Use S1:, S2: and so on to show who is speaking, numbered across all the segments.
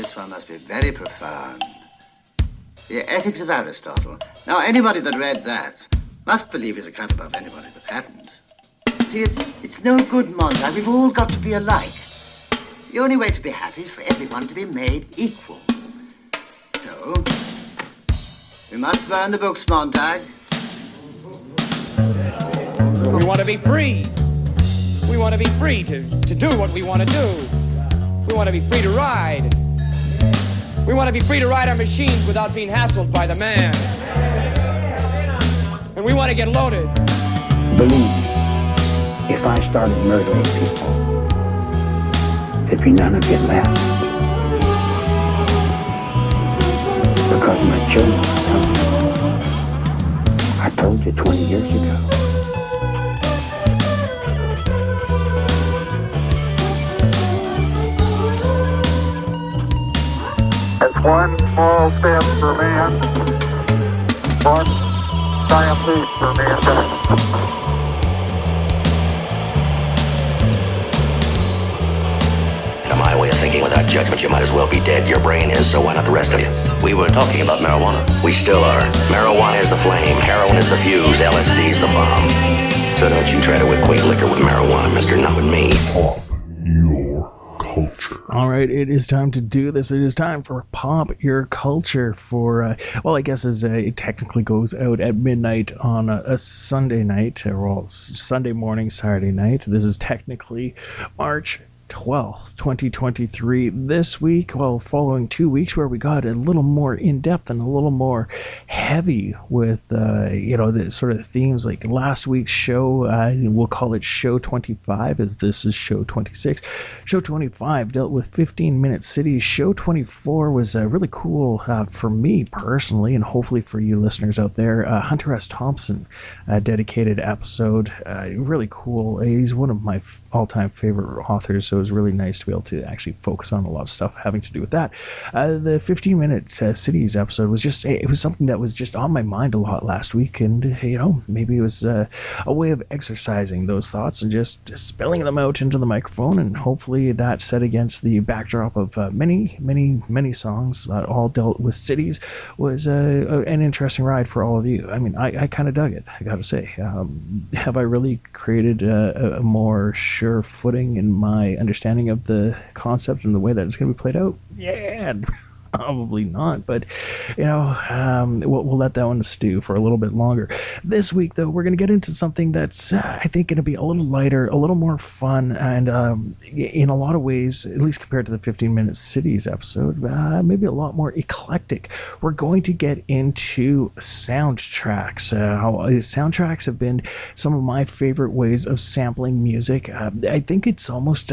S1: this one must be very profound. The Ethics of Aristotle. Now, anybody that read that must believe he's a cut above anybody that hadn't. See, it's no good, Montag. We've all got to be alike. The only way to be happy is for everyone to be made equal. So, we must burn the books, Montag.
S2: We want to be free. We want to be free to do what we want to do. We want to be free to ride. We want to be free to ride our machines without being hassled by the man. And we want to get loaded.
S3: Believe me, if I started murdering people, there'd be none of you left. Because my children are coming. I told you 20 years ago.
S4: It's one small step for man, one giant leap for mankind.
S5: In my way of thinking, without judgment, you might as well be dead. Your brain is, so why not the rest of you?
S6: We were talking about marijuana.
S5: We still are. Marijuana is the flame, heroin is the fuse, LSD is the bomb. So don't you try to equate liquor with marijuana, mister, not with me.
S7: Your culture.
S8: All right, it is time to do this. It is time for Pop Your Culture for, well, I guess as it technically goes out at midnight on a Sunday night, or well, Sunday morning, Saturday night. This is technically March 12th, 2023. This week, well, following 2 weeks where we got a little more in-depth and a little more heavy with, the sort of themes like last week's show. We'll call it show 25 as this is show 26. Show 25 dealt with 15-minute cities. Show 24 was really cool for me personally, and hopefully for you listeners out there. Hunter S. Thompson dedicated episode. Really cool. He's one of my all-time favorite authors, so it was really nice to be able to actually focus on a lot of stuff having to do with that. The 15-minute cities episode was just, it was something that was just on my mind a lot last week, and maybe it was a way of exercising those thoughts and just spilling them out into the microphone, and hopefully that set against the backdrop of many songs that all dealt with cities was an interesting ride for all of you. I mean, I kind of dug it, I gotta say. Have I really created a more sure footing in my understanding of the concept and the way that it's going to be played out? Yeah, probably not, but we'll let that one stew for a little bit longer. This week, though, we're going to get into something that's I think going to be a little lighter, a little more fun, and in a lot of ways, at least compared to the 15-minute cities episode, maybe a lot more eclectic. We're going to get into soundtracks. Soundtracks have been some of my favorite ways of sampling music. I think it's almost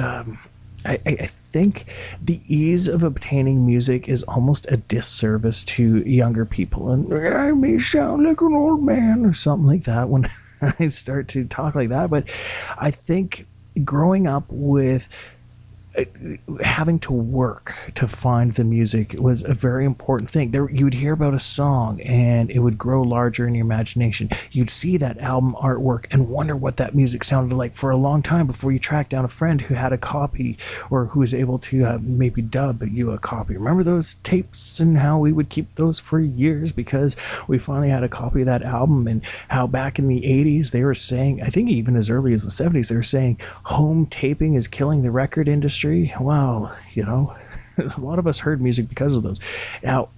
S8: I think the ease of obtaining music is almost a disservice to younger people, and I may sound like an old man or something like that when I start to talk like that, but I think growing up with having to work to find the music was a very important thing. You would hear about a song and it would grow larger in your imagination. You'd see that album artwork and wonder what that music sounded like for a long time before you tracked down a friend who had a copy or who was able to maybe dub you a copy. Remember those tapes and how we would keep those for years because we finally had a copy of that album, and how back in the 80s they were saying, I think even as early as the 70s, they were saying home taping is killing the record industry. Well, a lot of us heard music because of those. Now,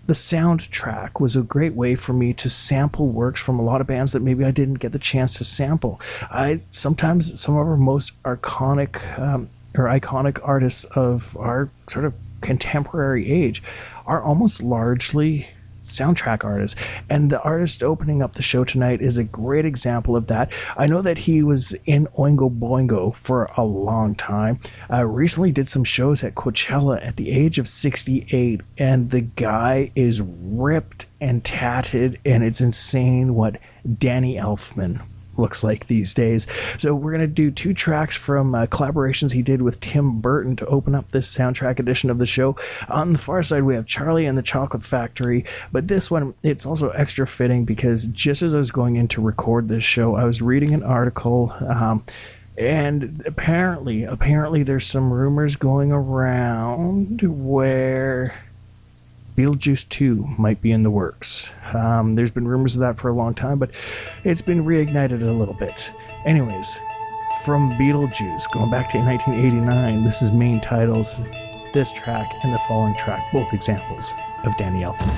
S8: the soundtrack was a great way for me to sample works from a lot of bands that maybe I didn't get the chance to sample. Sometimes some of our most iconic artists of our sort of contemporary age are almost largely soundtrack artists, and the artist opening up the show tonight is a great example of that. I know that he was in Oingo Boingo for a long time, recently did some shows at Coachella at the age of 68, and the guy is ripped and tatted, and it's insane what Danny Elfman looks like these days. So we're going to do two tracks from collaborations he did with Tim Burton to open up this soundtrack edition of the show. On the far side we have Charlie and the Chocolate Factory, but this one, it's also extra fitting because just as I was going in to record this show, I was reading an article And apparently there's some rumors going around where Beetlejuice 2 might be in the works. There's been rumors of that for a long time, but it's been reignited a little bit. Anyways, from Beetlejuice, going back to 1989, this is main titles, this track and the following track, both examples of Danny Elfman.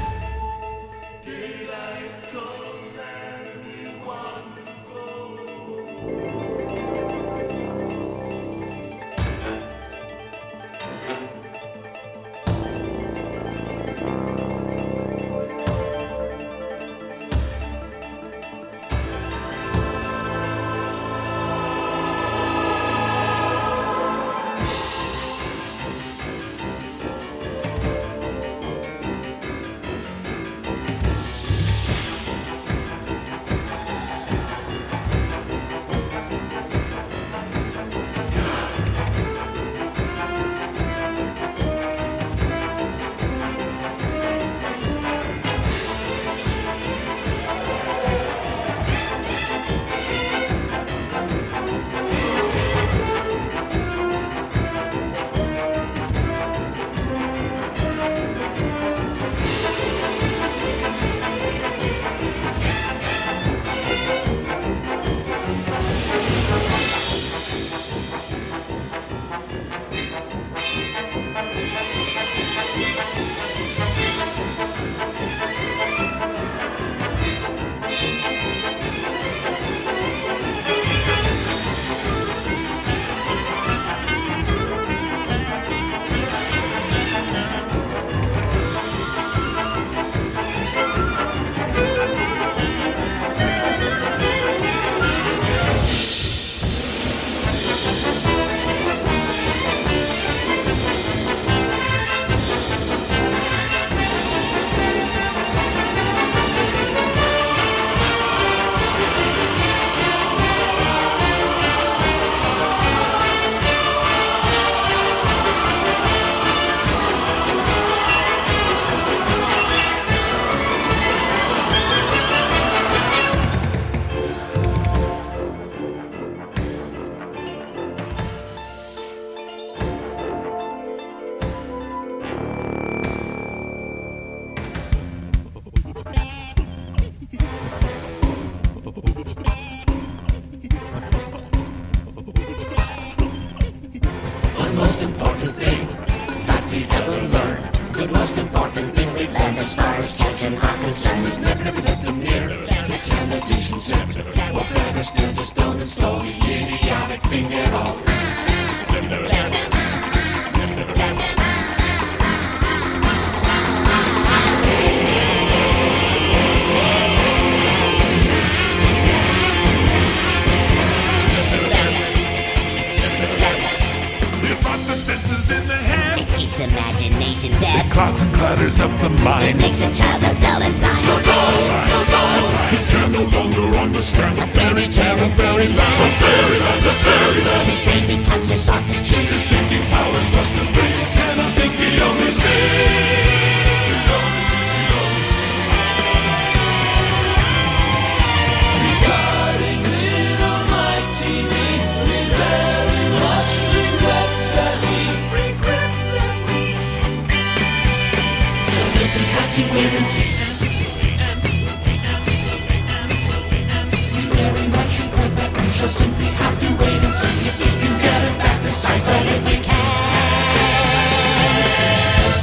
S9: Imagination dead.
S7: It clogs and clutters up the mind.
S9: It makes a child so dull and blind.
S7: So dull, so dull. He can no longer understand
S9: A fairy tale in fairyland.
S7: A fairyland, a fairyland.
S9: His brain becomes as soft as cheese.
S7: His thinking powers lost in place. And I think he only sees. He only sees, he only sees.
S10: Regarding little Mike TV, we very much regret that we simply have to wait and see. We very much regret that we shall simply have to wait and see if we can get it back this time. But if we can,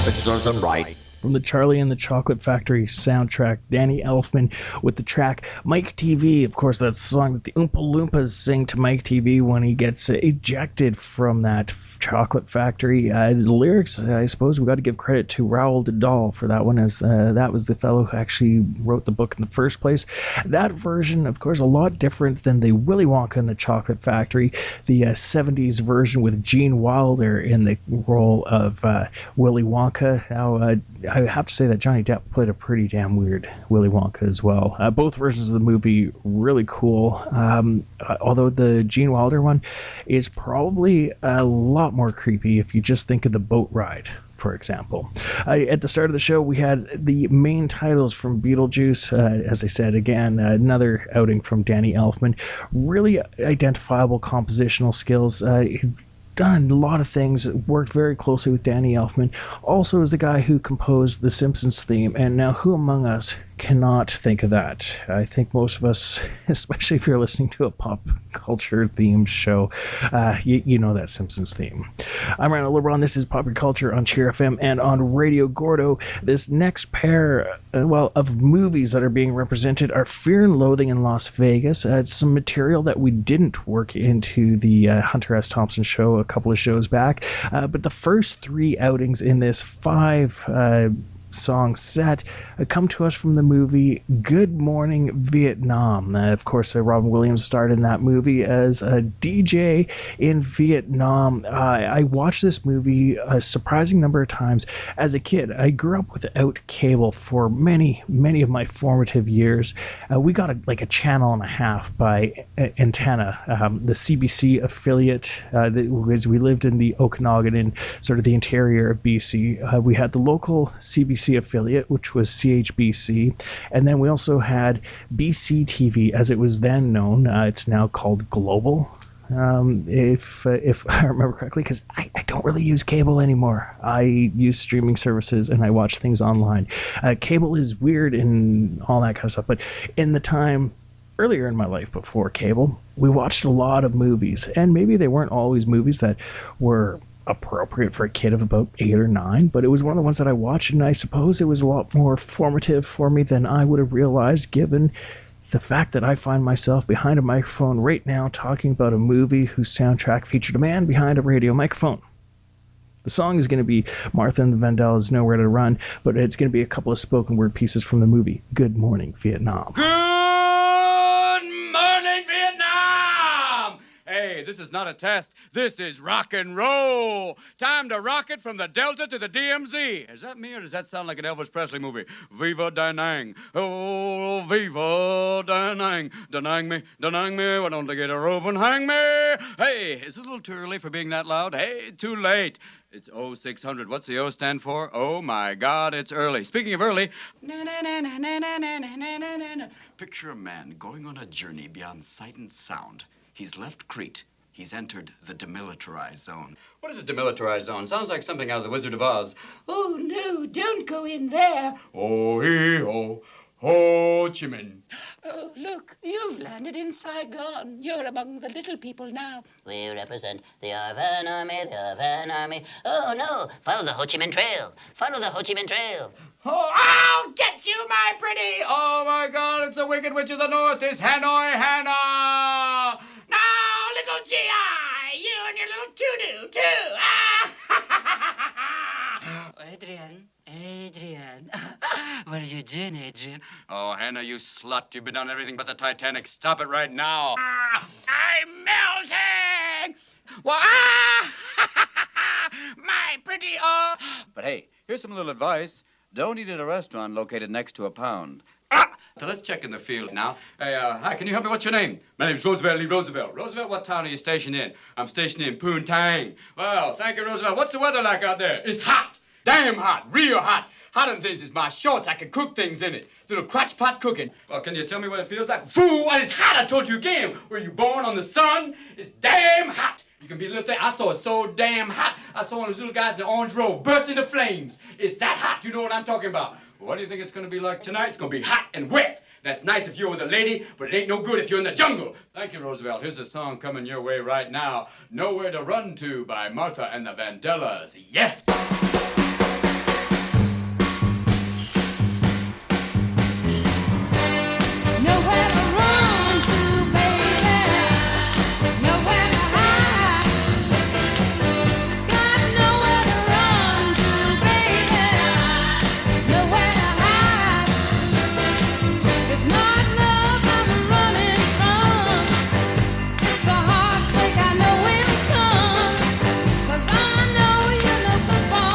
S6: It serves them right.
S8: From the Charlie and the Chocolate Factory soundtrack, Danny Elfman with the track Mike TV. Of course, that's the song that the Oompa Loompas sing to Mike TV when he gets ejected from that chocolate factory. The lyrics, I suppose we got to give credit to Roald Dahl for that one, as that was the fellow who actually wrote the book in the first place. That version, of course, a lot different than the Willy Wonka and the Chocolate Factory, the 70s version with Gene Wilder in the role of Willy Wonka. Now, I have to say that Johnny Depp played a pretty damn weird Willy Wonka as well. Both versions of the movie really cool, although the Gene Wilder one is probably a lot more creepy if you just think of the boat ride for example. At the start of the show, we had the main titles from Beetlejuice. As I said, again, another outing from Danny Elfman. Really identifiable compositional skills. He's done a lot of things, worked very closely with Danny Elfman. Also is the guy who composed the Simpsons theme, and now who among us cannot think of that? I think most of us, especially if you're listening to a pop culture themed show, you know that Simpsons theme. I'm Randall LeBron. This is Popular Culture on Cheer FM and on Radio Gordo. This next pair, of movies that are being represented are Fear and Loathing in Las Vegas. Some material that we didn't work into the Hunter S. Thompson show a couple of shows back, but the first 3 outings in this 5 song set come to us from the movie Good Morning Vietnam. Of course, Robin Williams starred in that movie as a DJ in Vietnam. I watched this movie a surprising number of times as a kid. I grew up without cable for many of my formative years. We got a channel and a half by Antenna, the CBC affiliate. As we lived in the Okanagan, in sort of the interior of BC, we had the local CBC affiliate, which was CHBC, and then we also had BC TV, as it was then known. It's now called Global, if I remember correctly, because I don't really use cable anymore. I use streaming services and I watch things online. Cable is weird and all that kind of stuff, but in the time earlier in my life before cable, we watched a lot of movies, and maybe they weren't always movies that were appropriate for a kid of about 8 or 9, but it was one of the ones that I watched, and I suppose it was a lot more formative for me than I would have realized, given the fact that I find myself behind a microphone right now talking about a movie whose soundtrack featured a man behind a radio microphone. The song is going to be Martha and the Vandellas' Nowhere to Run, but it's going to be a couple of spoken word pieces from the movie Good Morning Vietnam.
S2: Good morning, Vietnam! Hey, this is not a test. This is rock and roll. Time to rock it from the Delta to the DMZ. Is that me, or does that sound like an Elvis Presley movie? Viva Da Nang. Oh, viva Da Nang. Da Nang me, why don't they get a rope and hang me? Hey, is it a little too early for being that loud? Hey, too late. It's 0600. What's the O stand for? Oh, my God, it's early. Speaking of early, picture a man going on a journey beyond sight and sound. He's left Crete. He's entered the demilitarized zone. What is a demilitarized zone? Sounds like something out of The Wizard of Oz.
S11: Oh, no, don't go in there.
S2: Oh-hee-ho, Ho Chi Minh.
S11: Oh, look, you've landed in Saigon. You're among the little people now.
S9: We represent the Arvan Army, the Arvan Army. Oh, no, follow the Ho Chi Minh Trail. Follow the Ho Chi Minh Trail.
S2: Oh, I'll get you, my pretty. Oh, my God, it's the Wicked Witch of the North. It's Hanoi Hannah. Now, little G.I., you and your little to-do, too.
S11: Adrian. What are you doing, Adrian?
S2: Oh, Hannah, you slut. You've been on everything but the Titanic. Stop it right now. I'm melting. Well, my pretty, But hey, here's some little advice. Don't eat at a restaurant located next to a pound. So let's check in the field now. Hey, hi, can you help me? What's your name? My name's Roosevelt Lee Roosevelt. Roosevelt, what town are you stationed in? I'm stationed in Poontang. Well, thank you, Roosevelt. What's the weather like out there? It's hot. Damn hot. Real hot. Hot in this is my shorts. I can cook things in it. Little crotch pot cooking. Well, can you tell me what it feels like? Fool, it's hot. I told you again. Were you born on the sun? It's damn hot. You can be a little thing. I saw it so damn hot. I saw one of those little guys in the orange robe burst into flames. It's that hot. You know what I'm talking about. Well, what do you think it's going to be like tonight? It's going to be hot and wet. That's nice if you're with a lady, but it ain't no good if you're in the jungle. Thank you, Roosevelt. Here's a song coming your way right now. Nowhere to Run To by Martha and the Vandellas. Yes!
S10: Nowhere to run to, baby. Nowhere to hide. Got nowhere to run to, baby. Nowhere to hide. It's not love I'm running from. It's the heartbreak I know will come. 'Cause I know you're looking for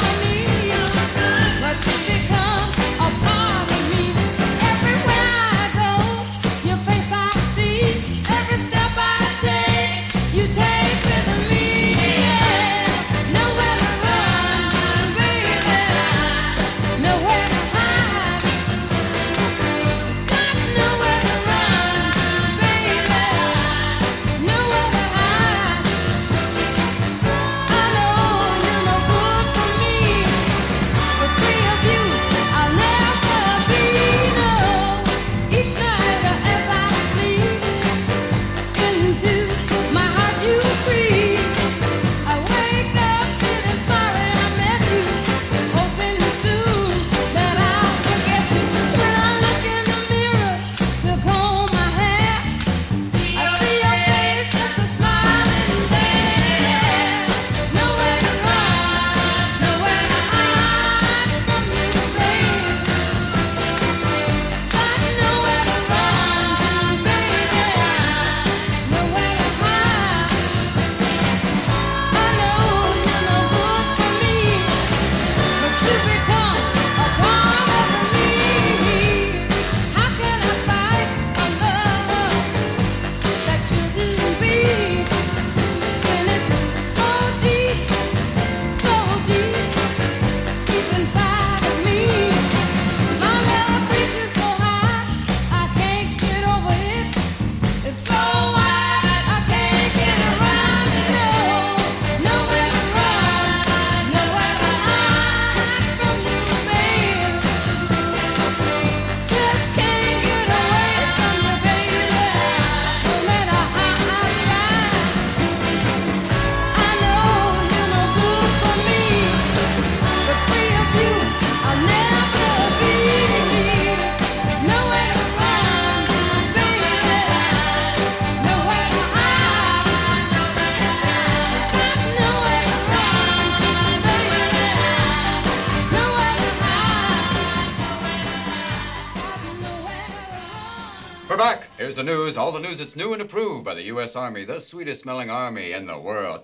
S12: here's the news. All the news that's new and approved by the U.S. Army, the sweetest smelling army in the world.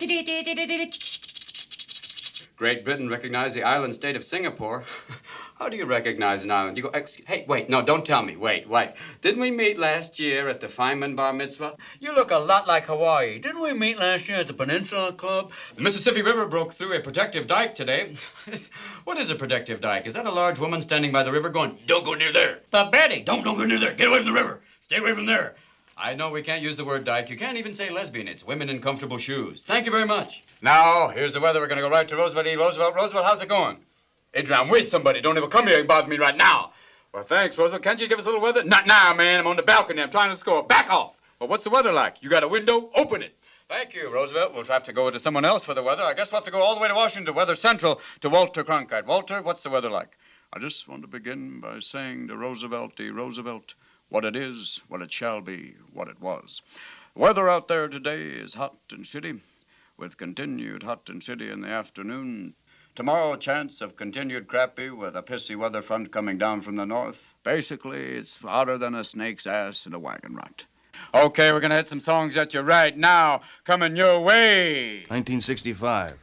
S12: Great Britain recognized the island state of Singapore. How do you recognize an island? You go, hey, wait, no, don't tell me. Wait. Didn't we meet last year at the Feynman Bar Mitzvah? You look a lot like Hawaii. Didn't we meet last year at the Peninsula Club? The Mississippi River broke through a protective dike today. What is a protective dike? Is that a large woman standing by the river going, don't go near there? But Betty, don't go near there. Get away from the river. Stay away from there. I know we can't use the word dike. You can't even say lesbian. It's women in comfortable shoes. Thank you very much. Now, here's the weather. We're going to go right to Roosevelt E. Roosevelt. Roosevelt, how's it going? Adrian, I'm with somebody. Don't ever come here and bother me right now. Well, thanks, Roosevelt. Can't you give us a little weather? Not now, man. I'm on the balcony. I'm trying to score. Back off. Well, what's the weather like? You got a window? Open it. Thank you, Roosevelt. We'll have to go to someone else for the weather. I guess we'll have to go all the way to Washington, Weather Central, to Walter Cronkite. Walter, what's the weather like? I just want to begin by saying to Roosevelt E. Roosevelt, what it is, what it shall be, what it was. The weather out there today is hot and shitty, with continued hot and shitty in the afternoon. Tomorrow, a chance of continued crappy with a pissy weather front coming down from the north. Basically, it's hotter than a snake's ass in a wagon rut. Okay, we're going to hit some songs at you right now. Coming your way.
S13: 1965.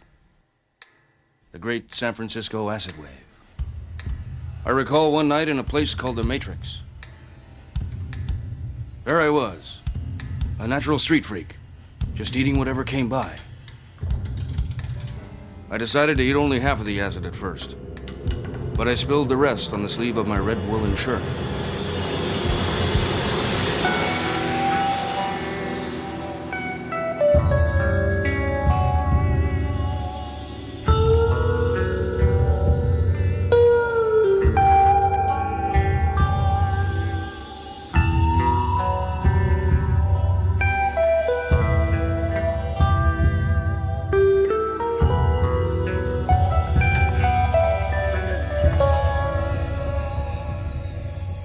S13: The great San Francisco acid wave. I recall one night in a place called the Matrix. There I was, a natural street freak, just eating whatever came by. I decided to eat only half of the acid at first, but I spilled the rest on the sleeve of my red woolen shirt.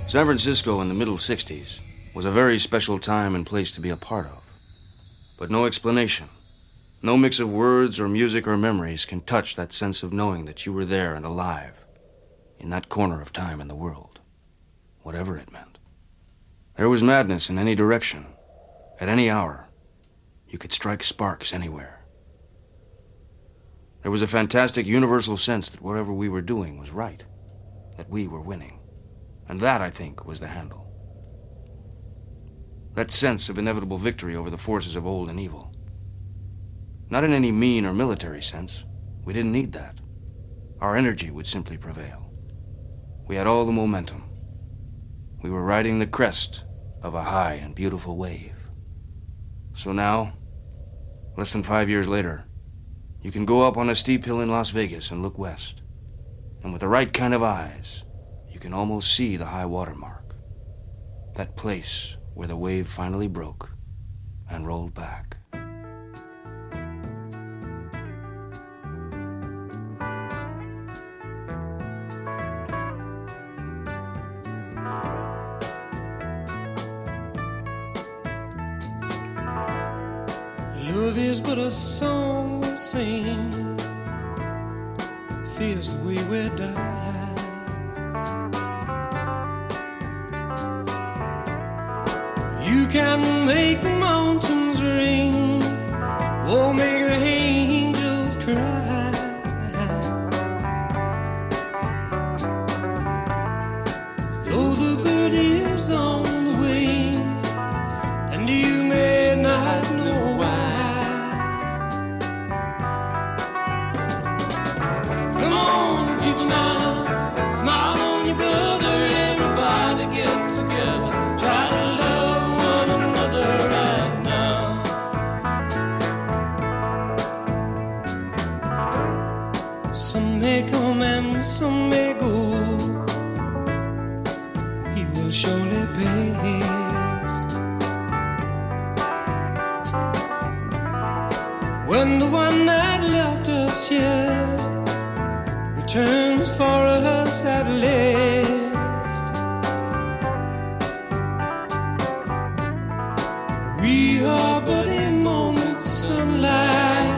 S13: San Francisco in the middle 60s was a very special time and place to be a part of. But no explanation, no mix of words or music or memories can touch that sense of knowing that you were there and alive, in that corner of time in the world, whatever it meant. There was madness in any direction, at any hour. You could strike sparks anywhere. There was a fantastic universal sense that whatever we were doing was right, that we were winning. And that, I think, was the handle. That sense of inevitable victory over the forces of old and evil. Not in any mean or military sense. We didn't need that. Our energy would simply prevail. We had all the momentum. We were riding the crest of a high and beautiful wave. So now, less than 5 years later, you can go up on a steep hill in Las Vegas and look west. And with the right kind of eyes, you can almost see the high water mark. That place where the wave finally broke and rolled back.
S10: Love is but a song we sing, fears the way we die. You can make the mountains ring, or make the angels cry. Though the bird is on the wing, and you may not know why. Come on, people now, smile on your brother, everybody get together. Try to love one another right now. Some may come and some may go. We will surely pass. When the one that left us here returns for us at last. We are but a moment's sunlight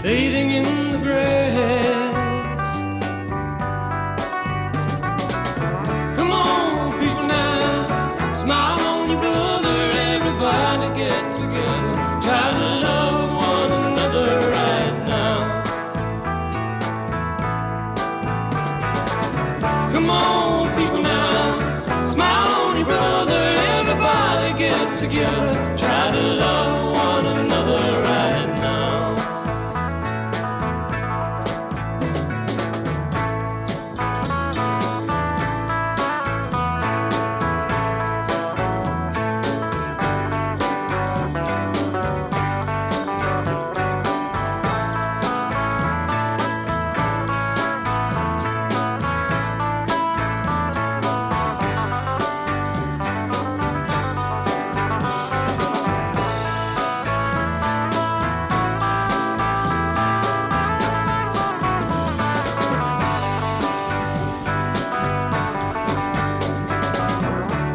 S10: fading in the grass. Come on, people now, smile on your blue.
S7: together, try to love one another right now.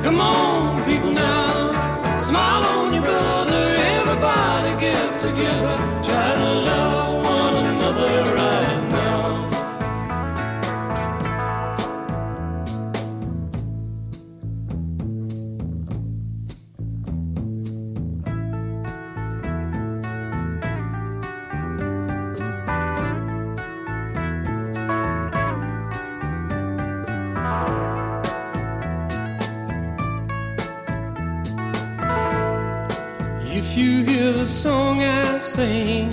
S7: Come on, people now, smile on your brother, everybody get together, try to love one another right now. If you hear the song I sing,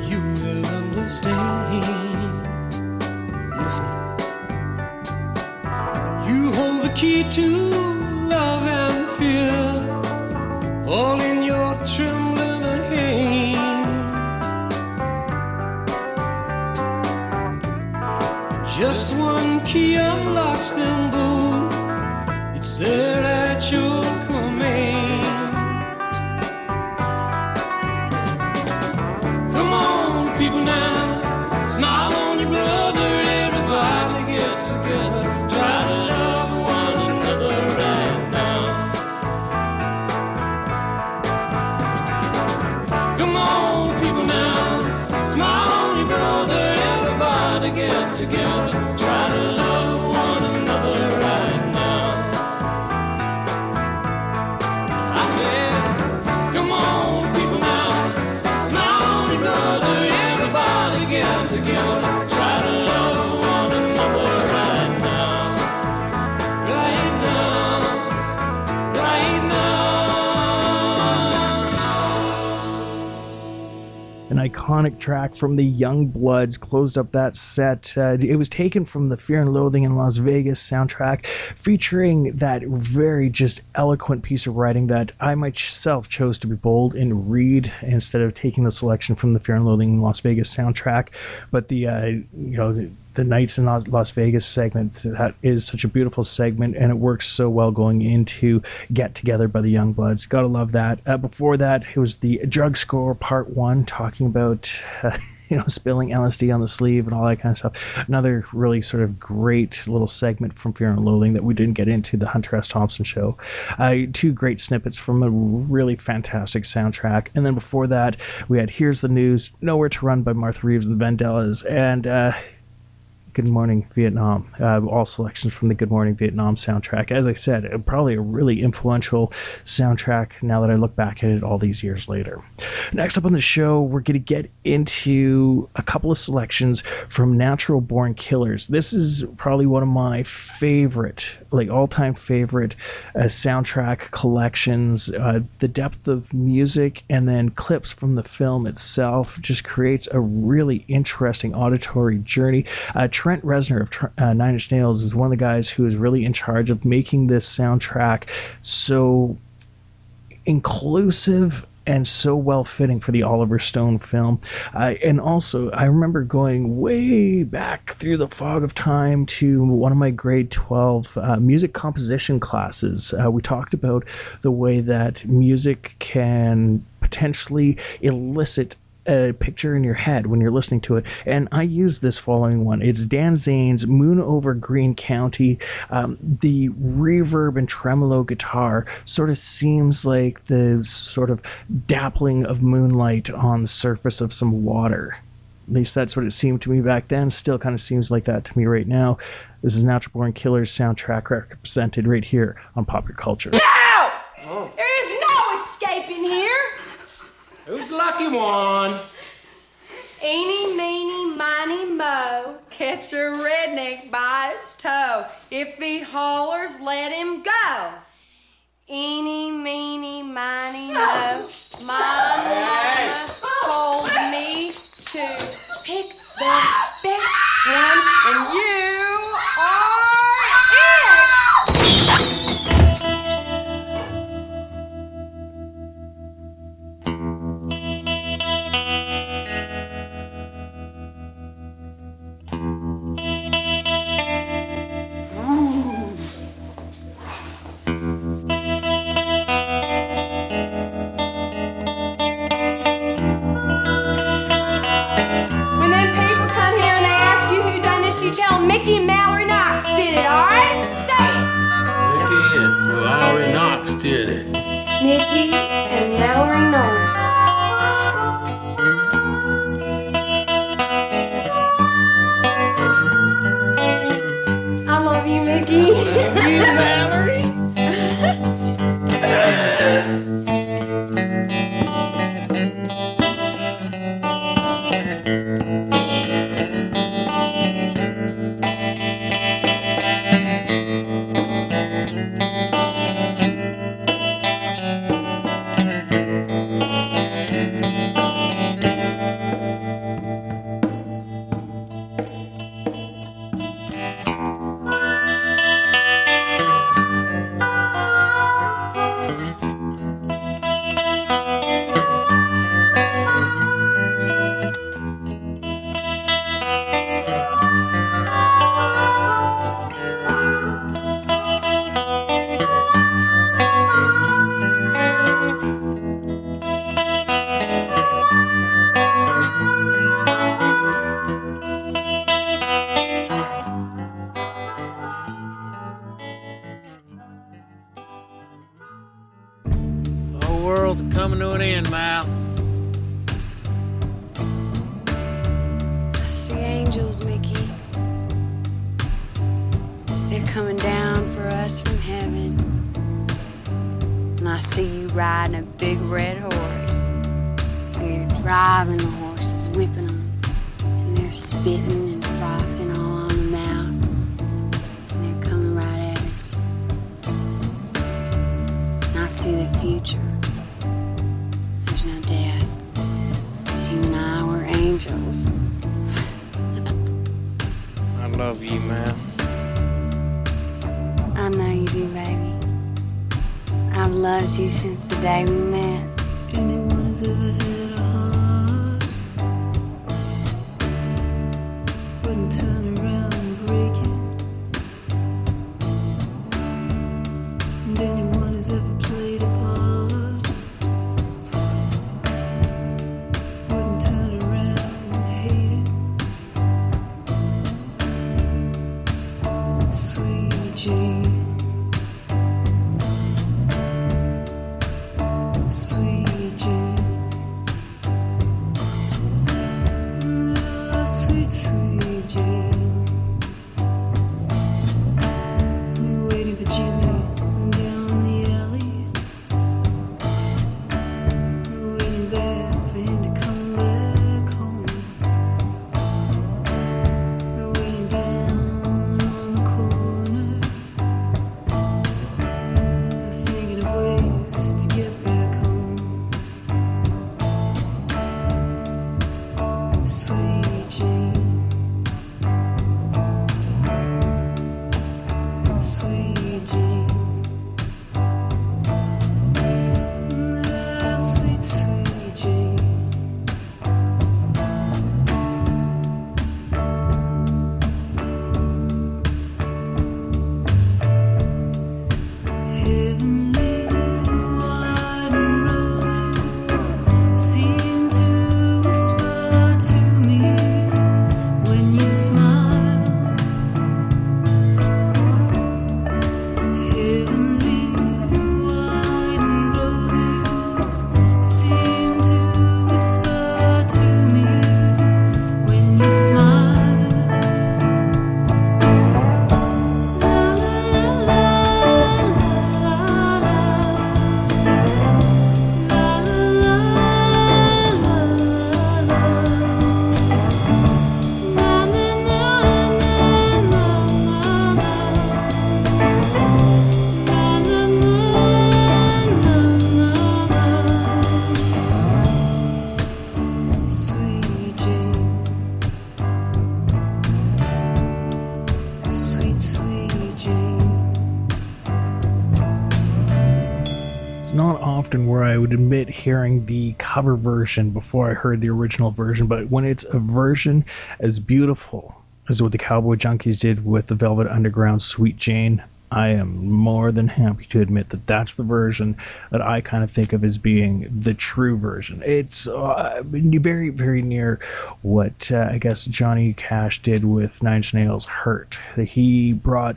S7: you will understand. Listen. You hold the key to love and fear, all in your trembling hand. Just one key unlocks them both. It's there at your command. People now, smile on your brother, everybody get together, try to love one another right now. Come on, people now, smile on your brother, everybody get together, try to love one another right now. I said, come on, people now, smile on your brother, everybody get together, try to love one another right now. Right now, right now.
S8: An iconic track from the Young Bloods closed up that set. It was taken from the Fear and Loathing in Las Vegas soundtrack, featuring that very just eloquent piece of writing that I myself chose to be bold and read instead of taking the selection from the Fear and Loathing in Las Vegas soundtrack. But the Nights in Las Vegas segment, that is such a beautiful segment, and it works so well going into Get Together by the Young Bloods. Gotta love that. Before that, it was the Drug Score Part 1, talking about spilling LSD on the sleeve and all that kind of stuff. Another really sort of great little segment from Fear and Loathing that we didn't get into the Hunter S. Thompson show. Two great snippets from a really fantastic soundtrack. And then before that, we had Here's the News, Nowhere to Run by Martha Reeves and the Vandellas, and Good Morning Vietnam, all selections from the Good Morning Vietnam soundtrack. As I said, probably a really influential soundtrack now that I look back at it all these years later. Next up on the show, we're going to get into a couple of selections from Natural Born Killers. This is probably one of my favorite, all-time favorite soundtrack collections. The depth of music and then clips from the film itself just creates a really interesting auditory journey. Trent Reznor of Nine Inch Nails is one of the guys who is really in charge of making this soundtrack so inclusive and so well-fitting for the Oliver Stone film. And also, I remember going way back through the fog of time to one of my grade 12 music composition classes. We talked about the way that music can potentially elicit a picture in your head when you're listening to it, and I use this following one. It's Dan Zane's Moon Over Green County. The reverb and tremolo guitar sort of seems like the sort of dappling of moonlight on the surface of some water. At least that's what it seemed to me back then. Still kind of seems like that to me right now. This is Natural Born Killers soundtrack represented right here on Pop Your Culture.
S10: No! Oh. There is no escaping here.
S7: Who's the lucky one?
S10: Eeny, meeny, miny, mo, catch a redneck by its toe. If he hollers, let him go. Eeny, meeny, miny, mo. My mama told me to pick the best one, and you are it! When them people come here and they ask you who done this, you tell them Mickey and Mallory Knox did it, all right? Say it.
S14: Mickey and Mallory Knox did it.
S10: Mickey and Mallory Knox. I love you, Mickey.
S14: You, Mallory. The whole world's coming to an end, Mal.
S10: I see angels, Mickey. They're coming down for us from heaven. And I see you riding a big red horse. And you're driving the horses, whipping them. And they're spitting and frothing all on the mount. And they're coming right at us. And I see the future. There's no death. 'Cause you and I were angels.
S14: I love you, Mal.
S10: I know you do, baby. I've loved you since the day we met.
S7: Anyone who's ever had a heart wouldn't turn around and break it. And anyone who's ever played a part wouldn't turn around and hate it. Sweet Jane. Sweet Jane. Ah, sweet, sweet Jane. We're waiting for Jimmy down in the alley. We're waiting there for him to come back home. We're waiting down on the corner. We're thinking of ways to get back home. Sweet Jane. Sweet Jane. Ah, sweet, sweet Jane. Heavenly white roses seem to whisper to me.
S8: often where I would admit hearing the cover version before I heard the original version, but when it's a version as beautiful as what the Cowboy Junkies did with the Velvet Underground's Sweet Jane, I am more than happy to admit that that's the version that I kind of think of as being the true version. It's very, very near what I guess Johnny Cash did with Nine Inch Nails' Hurt. He brought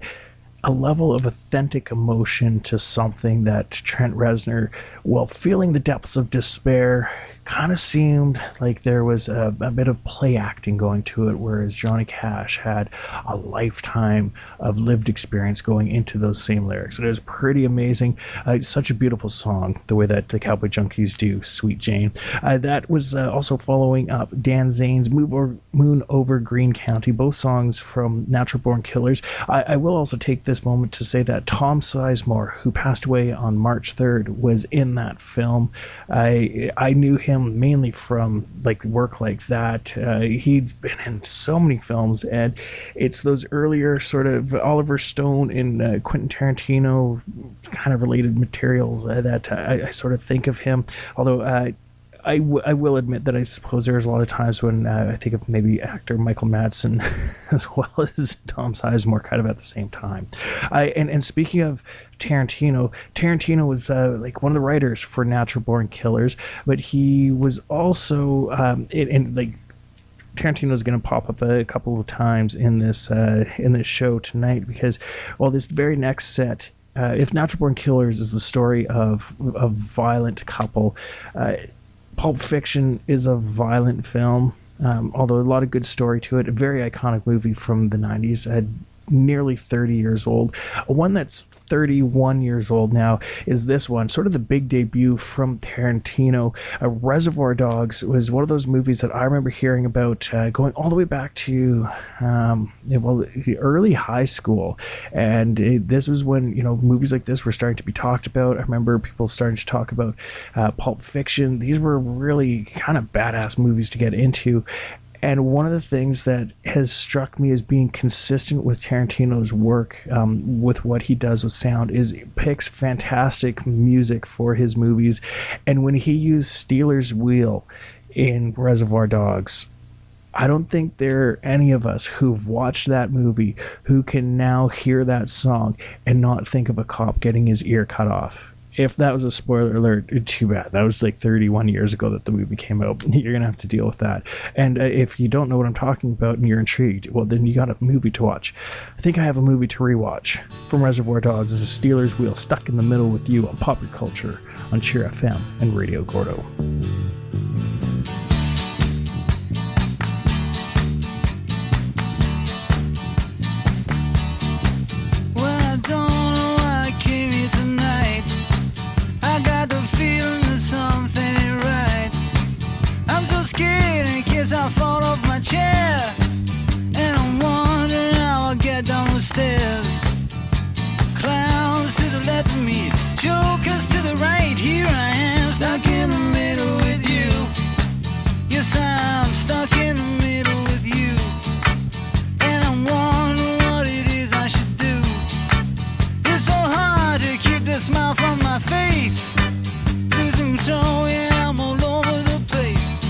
S8: a level of authentic emotion to something that Trent Reznor, while feeling the depths of despair, kind of seemed like there was a bit of play acting going to it, whereas Johnny Cash had a lifetime of lived experience going into those same lyrics. It was pretty amazing. Such a beautiful song, the way that the Cowboy Junkies do Sweet Jane. That was also following up Dan Zane's Moon Over Green County, both songs from Natural Born Killers. I will also take this moment to say that Tom Sizemore, who passed away on March 3rd, was in that film. I knew him mainly from like work like that. He's been in so many films, and it's those earlier sort of Oliver Stone and Quentin Tarantino kind of related materials that I sort of think of him. Although I will admit that I suppose there's a lot of times when I think of maybe actor Michael Madsen as well as Tom Sizemore kind of at the same time. And speaking of Tarantino was like one of the writers for Natural Born Killers, but he was also like Tarantino's going to pop up a couple of times in this show tonight, because this very next set, if Natural Born Killers is the story of a violent couple, Pulp Fiction is a violent film, although a lot of good story to it. A very iconic movie from the 90s, nearly 30 years old. One that's 31 years old now is this one, sort of the big debut from Tarantino. Reservoir Dogs was one of those movies that I remember hearing about going all the way back to early high school, and this was when movies like this were starting to be talked about. I remember people starting to talk about Pulp Fiction. These were really kind of badass movies to get into. And one of the things that has struck me as being consistent with Tarantino's work, with what he does with sound, is he picks fantastic music for his movies. And when he used Stealers Wheel in Reservoir Dogs, I don't think there are any of us who've watched that movie who can now hear that song and not think of a cop getting his ear cut off. If that was a spoiler alert, too bad. That was like 31 years ago that the movie came out. You're going to have to deal with that. And if you don't know what I'm talking about and you're intrigued, well, then you got a movie to watch. I think I have a movie to rewatch from Reservoir Dogs. This is Stealers Wheel, stuck in the middle with you on Pop Your Culture on Cheer FM and Radio Gordo.
S10: I fall off my chair, and I'm wondering how I'll get down the stairs. Clowns to the left of me, jokers to the right. Here I am, stuck in the middle with you. Yes, I'm stuck in the middle with you, and I'm wondering what it is I should do. It's so hard to keep the smile from my face. Losing control, yeah, I'm all over the place.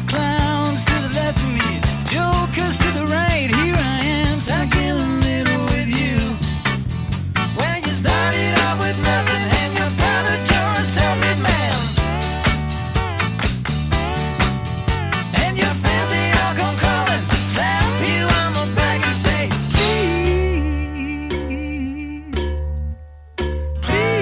S10: Clowns to the left of me, jokers to the right. Here I am, stuck in the middle with you. When you started out with nothing and you found that you're a self-made man, and your friends they all come crawling, slap you on the back and say, please, please.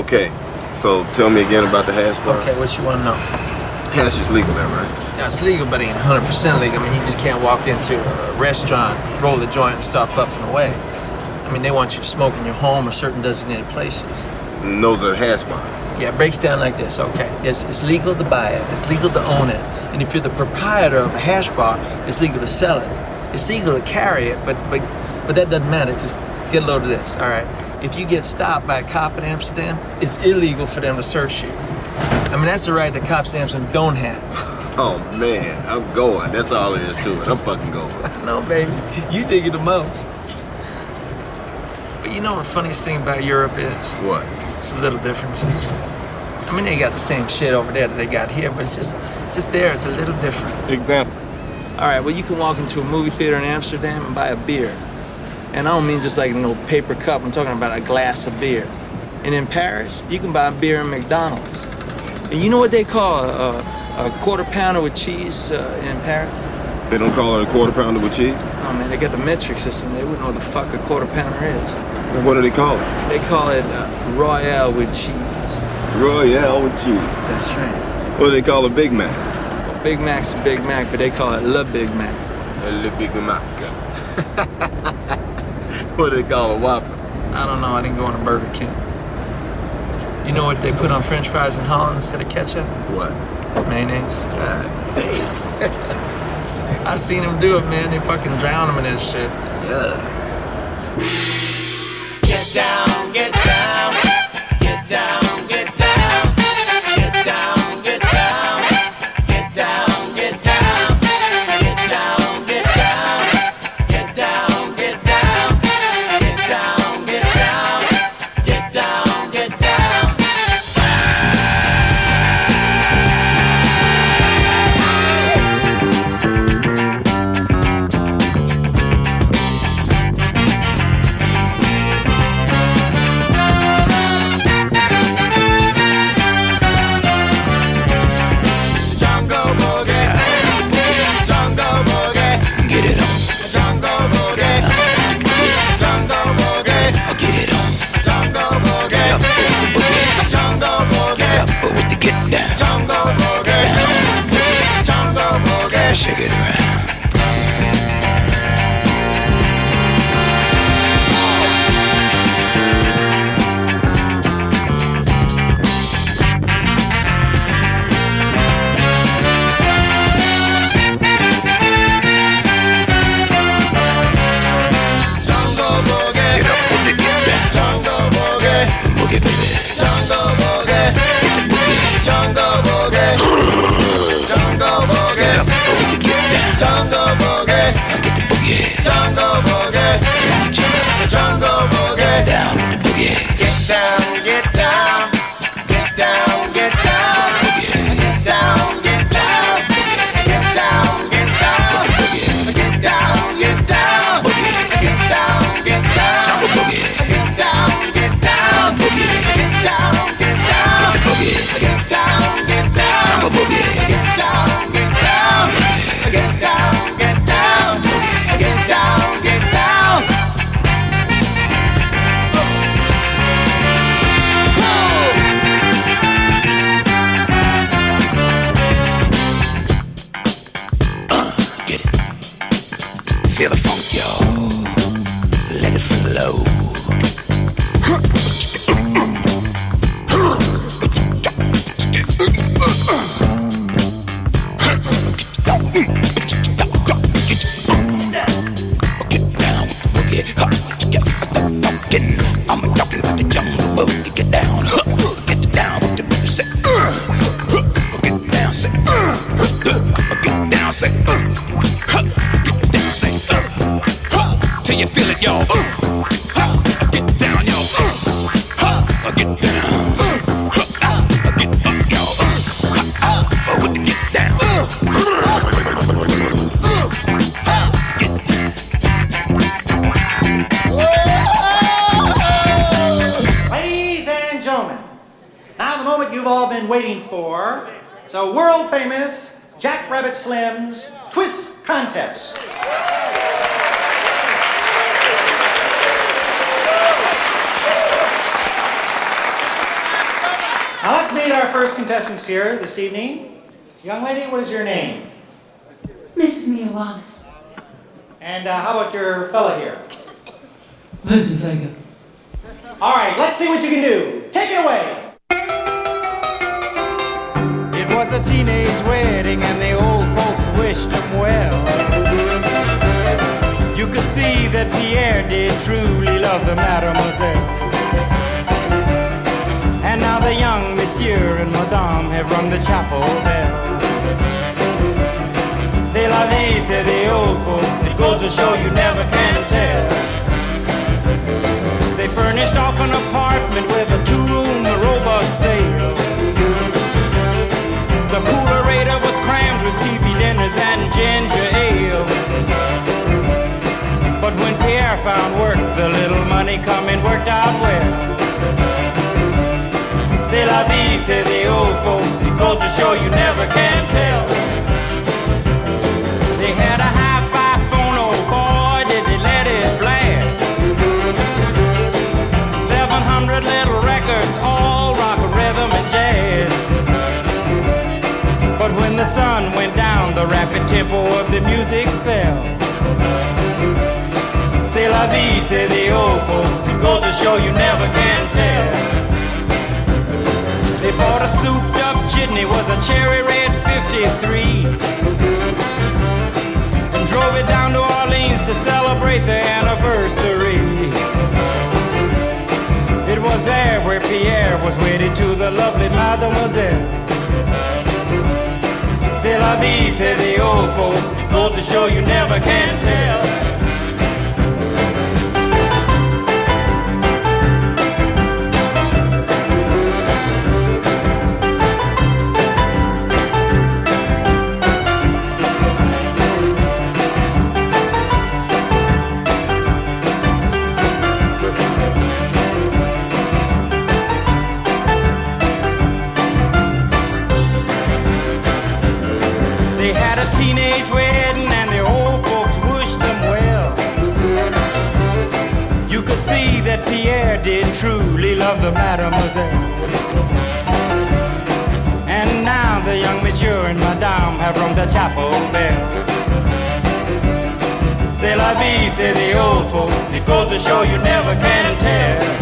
S15: Okay, so tell me again about the hash bar.
S14: Okay, what you want to know?
S15: Hash is legal there, right?
S14: Yeah, it's legal, but it ain't 100% legal. I mean, you just can't walk into a restaurant, roll the joint, and start puffing away. I mean, they want you to smoke in your home or certain designated places.
S15: And those are hash bars.
S14: Yeah, it breaks down like this. Okay, it's legal to buy it. It's legal to own it. And if you're the proprietor of a hash bar, it's legal to sell it. It's legal to carry it, but that doesn't matter, because get a load of this, all right? If you get stopped by a cop in Amsterdam, it's illegal for them to search you. I mean, that's a right that cops in Amsterdam don't have.
S15: Oh, man, I'm going. That's all there is to it. I'm fucking going.
S14: No, baby, you dig it the most. But you know what the funniest thing about Europe is?
S15: What?
S14: It's the little differences. I mean, they got the same shit over there that they got here, but it's just there. It's a little different.
S15: Example.
S14: All right, well, you can walk into a movie theater in Amsterdam and buy a beer. And I don't mean just like an old paper cup. I'm talking about a glass of beer. And in Paris, you can buy a beer in McDonald's. And you know what they call a quarter pounder with cheese in Paris?
S15: They don't call it a quarter pounder with cheese?
S14: Oh, man, they got the metric system. They wouldn't know what the fuck a quarter pounder is.
S15: Well, what do they call it?
S14: They call it Royale with cheese.
S15: Royale with cheese.
S14: That's right.
S15: What do they call a Big Mac?
S14: Well, Big Mac's a Big Mac, but they call it Le Big Mac.
S15: Le Big Mac. What do they call a Whopper?
S14: I don't know. I didn't go on a Burger King. You know what they put on French fries in Holland instead of ketchup?
S15: What?
S14: Mayonnaise. I seen them do it, man. They fucking drown them in this shit.
S15: Yeah.
S7: Get down, get down, get down, get down, get down, get down, get down, get down, get down, get down, get down, get down, get down, get down, get down, get down.
S16: Shake it around. Feel the funk, y'all. Let it flow. I'm talking about the jungle boogie. Get down, get down with the boogie. Say, get down, say, get down, say, get down, say, till you feel it, y'all. Get down, y'all. Get down, get up, y'all. With the get down.
S17: Ladies and gentlemen, now the moment you've all been waiting for. It's a world famous Jack Rabbit Slim's Twist Contest. meet our first contestants here this evening. Young lady, what is your name?
S10: Mrs. Mia Wallace.
S17: And how about your fella here?
S10: Vincent Vega.
S17: All right, let's see what you can do. Take it away.
S7: It was a teenage wedding and the old folks wished him well. You could see that Pierre did truly love the mademoiselle. And now the young monsieur and madame have rung the chapel bell. C'est la vie, say the old folks, it goes to show you never can tell. They furnished off an apartment with a two-room robot sale. The coolerator was crammed with TV dinners and ginger ale. But when Pierre found work, the little money coming worked out well. C'est la vie, say the old folks, it goes to show you never can tell. They had a hi-fi phone, oh boy, did they let it blast. 700 little records, all rock, rhythm, and jazz. But when the sun went down, the rapid tempo of the music fell. C'est la vie, say the old folks, it goes to show you never can tell. They bought a souped up jitney, was a cherry red 53, and drove it down to Orleans to celebrate their anniversary. It was there where Pierre was wedded to the lovely mademoiselle. C'est la vie, say the old folks, it goes to show you never can tell. Teenage wedding and the old folks wished them well. You could see that Pierre did truly love the mademoiselle. And now the young monsieur and madame have rung the chapel bell. C'est la vie, say the old folks, it goes to show you never can tell.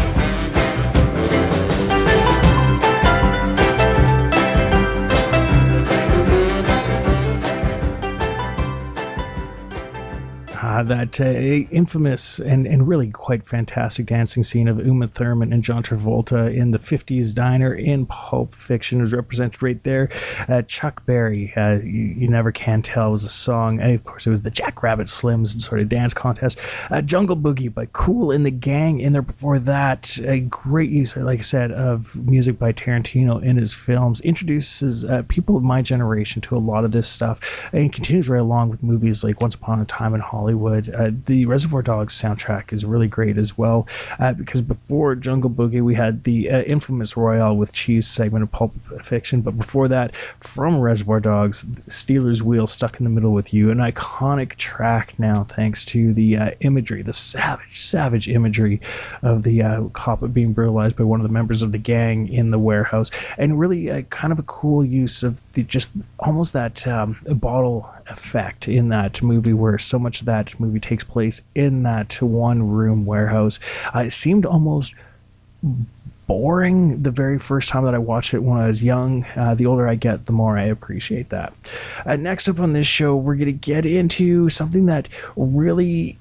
S8: That infamous and really quite fantastic dancing scene of Uma Thurman and John Travolta in the 50s diner in Pulp Fiction is represented right there. Chuck Berry, you Never Can Tell, was a song. And of course, it was the Jackrabbit Slims sort of dance contest. Jungle Boogie by Kool and the Gang in there before that. A great use, like I said, of music by Tarantino in his films. Introduces people of my generation to a lot of this stuff and continues right along with movies like Once Upon a Time in Hollywood. The Reservoir Dogs soundtrack is really great as well, because before Jungle Boogie we had the infamous Royale with Cheese segment of Pulp Fiction, but before that, from Reservoir Dogs, Steelers Wheel, Stuck in the Middle with You, an iconic track now thanks to the imagery, the savage imagery of the cop being brutalized by one of the members of the gang in the warehouse, and really kind of a cool use of the just almost that bottle effect in that movie, where so much of that movie takes place in that one room warehouse. It seemed almost boring the very first time that I watched it when I was young. The older I get, the more I appreciate that. Next up on this show, we're going to get into something that really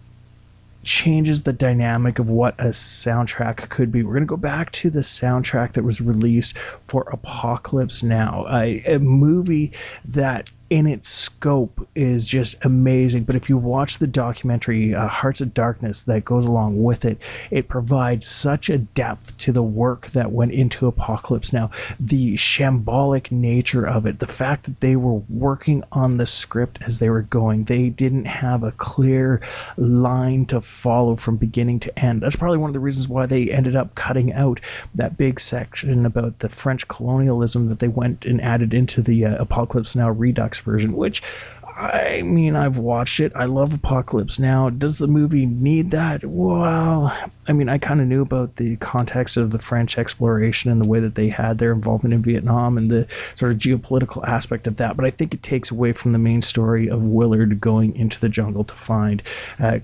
S8: changes the dynamic of what a soundtrack could be. We're going to go back to the soundtrack that was released for Apocalypse Now, a movie that in its scope is just amazing. But if you watch the documentary Hearts of Darkness that goes along with it, it provides such a depth to the work that went into Apocalypse Now. The shambolic nature of it, the fact that they were working on the script as they were going. They didn't have a clear line to follow from beginning to end. That's probably one of the reasons why they ended up cutting out that big section about the French colonialism that they went and added into the Apocalypse Now Redux version, which I mean, I've watched it. I love Apocalypse Now. Does the movie need that? Well, I mean, I kind of knew about the context of the French exploration and the way that they had their involvement in Vietnam and the sort of geopolitical aspect of that, but I think it takes away from the main story of Willard going into the jungle to find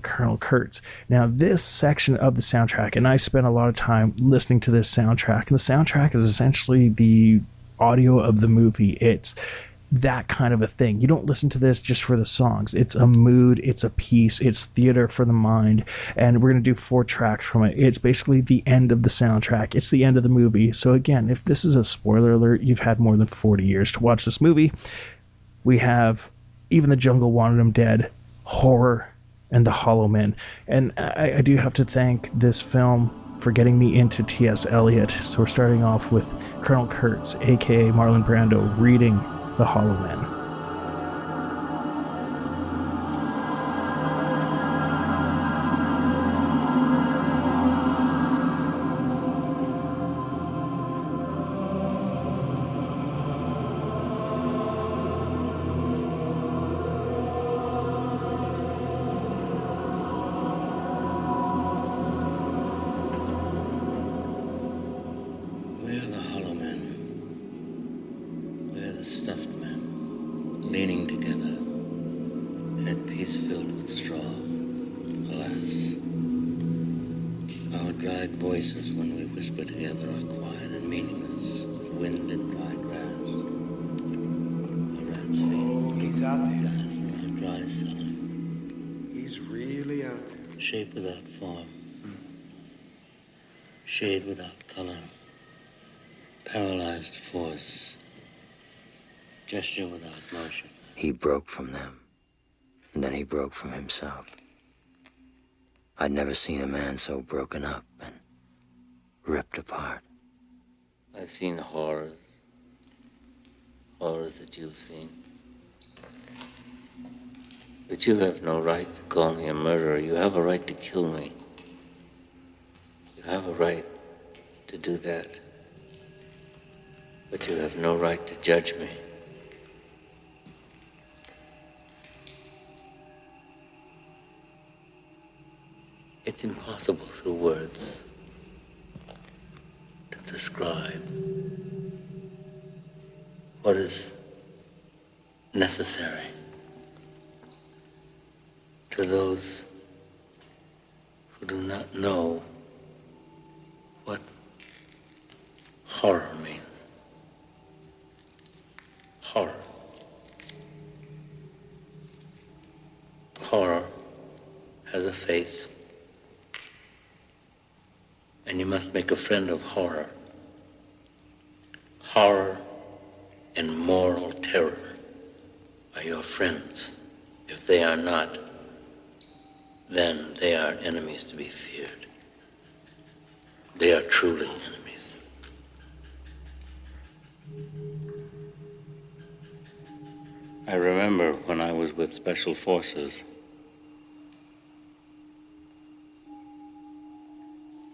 S8: Colonel Kurtz. Now, this section of the soundtrack, and I spent a lot of time listening to this soundtrack, and the soundtrack is essentially the audio of the movie. It's that kind of a thing. You don't listen to this just for the songs. It's a mood, it's a piece, it's theater for the mind, and we're going to do 4 tracks from it. It's basically the end of the soundtrack. It's the end of the movie. So again, if this is a spoiler alert, you've had more than 40 years to watch this movie. We have Even the Jungle Wanted Him Dead, Horror, and The Hollow Men. And I do have to thank this film for getting me into T.S. Eliot. So we're starting off with Colonel Kurtz, aka Marlon Brando, reading The Hollow Men.
S6: We're the hollow men. We're the stuffed men, leaning together, headpiece filled with straw. Alas, our dried voices when we whisper together are quiet and meaningless as wind in dry grass. A rat's feet.
S18: He's out there.
S6: Lies in our dry cellar.
S18: He's really out there.
S6: Shape without form. Shade without color. Paralyzed force. Gesture without motion.
S19: He broke from them, and then he broke from himself. I'd never seen a man so broken up and ripped apart.
S6: I've seen horrors. Horrors that you've seen. But you have no right to call me a murderer. You have a right to kill me. You have a right to do that. But you have no right to judge me. It's impossible through words to describe what is necessary to those who do not know what horror means. Horror. Horror has a face, and you must make a friend of horror. Horror and moral terror are your friends. If they are not, then they are enemies to be feared. They are truly enemies. I remember when I was with Special Forces.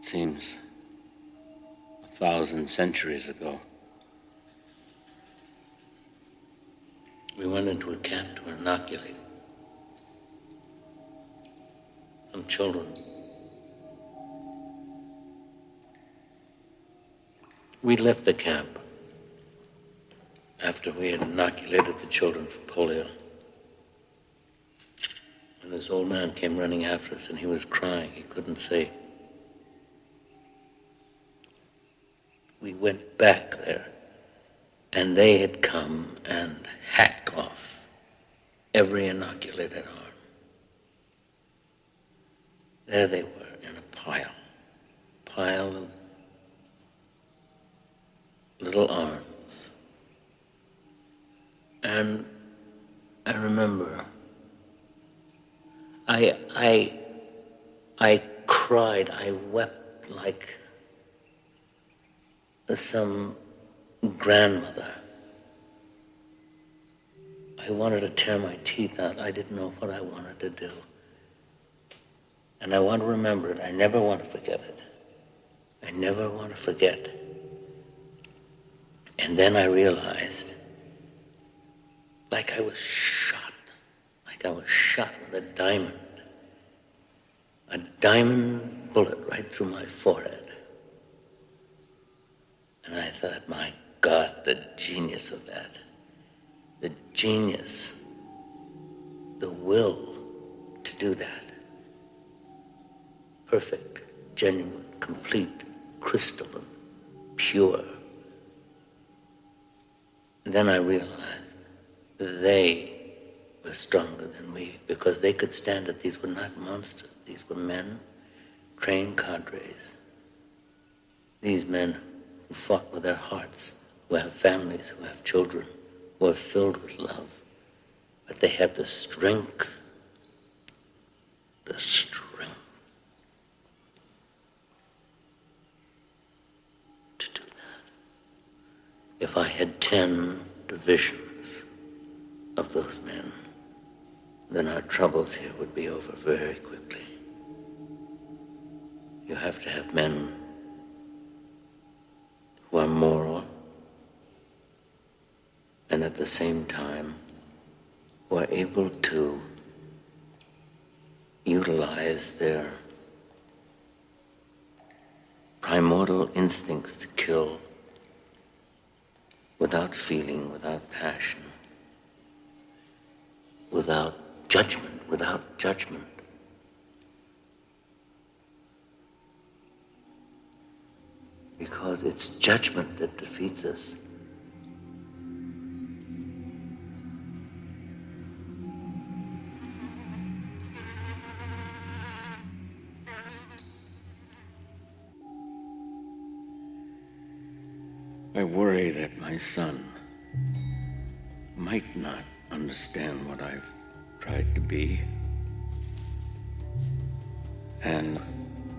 S6: It seems 1,000 centuries ago. We went into a camp to inoculate some children. We left the camp after we had inoculated the children for polio. And this old man came running after us, and he was crying. He couldn't say. We went back there, and they had come and hacked off every inoculated arm. There they were in a pile of little arms. And I remember I cried, I wept like some grandmother. I wanted to tear my teeth out. I didn't know what I wanted to do. And I want to remember it. I never want to forget it. I never want to forget. And then I realized, like I was shot like I was shot with a diamond bullet right through my forehead. And I thought, my God, the genius of that. The genius, the will to do that. Perfect, genuine, complete, crystalline, pure. And then I realized that they were stronger than we because they could stand it. These were not monsters. These were men, trained cadres. These men who fought with their hearts, who have families, who have children, who are filled with love. But they have the strength to do that. If I had 10 divisions of those men, then our troubles here would be over very quickly. You have to have men who are moral and at the same time who are able to utilize their primordial instincts to kill without feeling, without passion, without judgment. Because it's judgment that defeats us. I worry that my son might not understand what I've tried to be. And